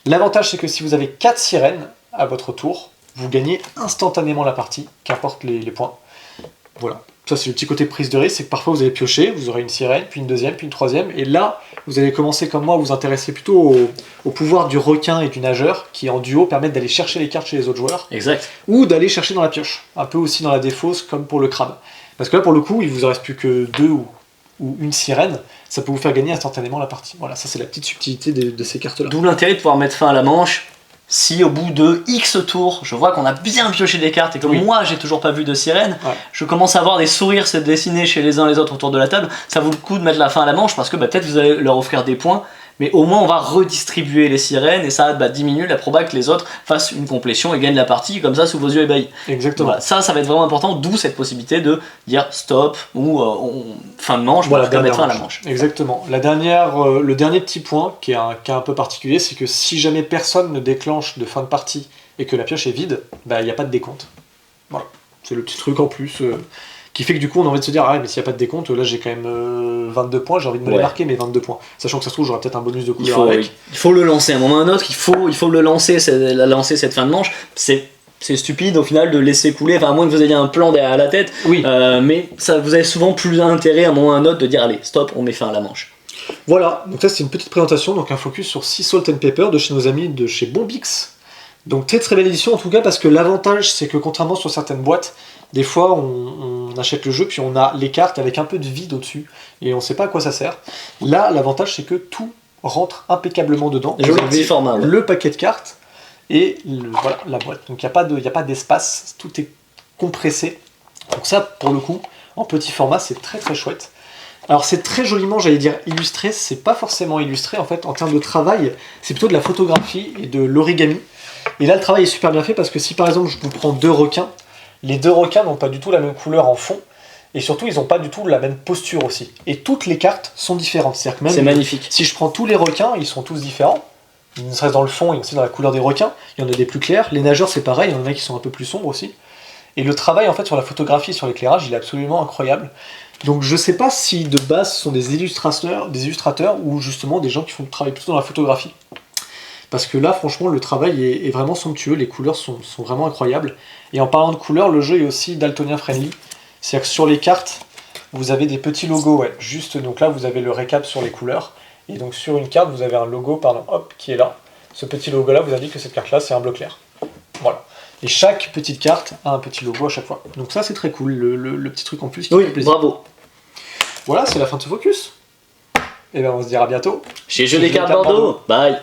L'avantage c'est que si vous avez 4 sirènes à votre tour, vous gagnez instantanément la partie, qu'importe les points. Voilà, ça c'est le petit côté prise de risque, c'est que parfois vous allez piocher, vous aurez une sirène, puis une deuxième, puis une troisième, et là vous allez commencer comme moi à vous intéresser plutôt au pouvoir du requin et du nageur, qui en duo permettent d'aller chercher les cartes chez les autres joueurs, exact, ou d'aller chercher dans la pioche, un peu aussi dans la défausse comme pour le crabe. Parce que là pour le coup il vous en reste plus que 2 ou une sirène, ça peut vous faire gagner instantanément la partie. Voilà, ça c'est la petite subtilité de ces cartes là. D'où l'intérêt de pouvoir mettre fin à la manche. Si au bout de X tours, je vois qu'on a bien pioché des cartes et que moi j'ai toujours pas vu de sirène, je commence à voir des sourires se dessiner chez les uns et les autres autour de la table, ça vaut le coup de mettre la fin à la manche parce que peut-être vous allez leur offrir des points, mais au moins on va redistribuer les sirènes et ça diminue la proba que les autres fassent une complétion et gagnent la partie comme ça sous vos yeux ébahis. Exactement. Voilà, ça va être vraiment important, d'où cette possibilité de dire stop ou fin de manche, voilà, pour mettre fin à la manche. Exactement. Le dernier petit point qui est un cas un peu particulier, c'est que si jamais personne ne déclenche de fin de partie et que la pioche est vide, il n'y a pas de décompte. Voilà. C'est le petit truc en plus qui fait que du coup on a envie de se dire mais s'il n'y a pas de décompte, là j'ai quand même 22 points, j'ai envie de me les marquer mes 22 points. Sachant que ça se trouve j'aurai peut-être un bonus de couleur avec. Il faut le lancer à un moment ou à un autre, il faut le lancer, cette fin de manche. C'est stupide au final de laisser couler, à moins que vous ayez un plan derrière la tête, mais ça, vous avez souvent plus intérêt à un moment ou à un autre de dire allez stop, on met fin à la manche. Voilà, donc ça c'est une petite présentation, donc un focus sur Sea Salt and Pepper de chez nos amis de chez Bombix. Donc très très belle édition en tout cas, parce que l'avantage c'est que contrairement sur certaines boîtes, des fois on achète le jeu puis on a les cartes avec un peu de vide au-dessus et on sait pas à quoi ça sert. Là l'avantage c'est que tout rentre impeccablement dedans. Vous avez format, le paquet de cartes et voilà, la boîte. Donc il n'y a pas d'espace, tout est compressé. Donc ça pour le coup, en petit format c'est très très chouette. Alors c'est très joliment, j'allais dire illustré, c'est pas forcément illustré en fait, en termes de travail, c'est plutôt de la photographie et de l'origami. Et là le travail est super bien fait parce que si par exemple je vous prends 2 requins, les 2 requins n'ont pas du tout la même couleur en fond, et surtout ils n'ont pas du tout la même posture aussi. Et toutes les cartes sont différentes, c'est-à-dire que même c'est magnifique. Si je prends tous les requins, ils sont tous différents, ne serait-ce dans le fond et aussi dans la couleur des requins, il y en a des plus clairs, les nageurs c'est pareil, il y en a qui sont un peu plus sombres aussi. Et le travail en fait sur la photographie et sur l'éclairage, il est absolument incroyable. Donc je sais pas si de base ce sont des illustrateurs ou justement des gens qui font le travail plutôt dans la photographie. Parce que là franchement le travail est vraiment somptueux, les couleurs sont vraiment incroyables. Et en parlant de couleurs, le jeu est aussi daltonien friendly. C'est-à-dire que sur les cartes, vous avez des petits logos, juste donc là vous avez le récap sur les couleurs. Et donc sur une carte vous avez un logo, qui est là. Ce petit logo là vous indique que cette carte là c'est un bleu clair. Voilà. Et chaque petite carte a un petit logo à chaque fois. Donc ça c'est très cool, le petit truc en plus qui fait plaisir. Bravo. Voilà, c'est la fin de ce focus. Et bien on se dira à bientôt. Chez Jeux des cartes Bordeaux. Bye.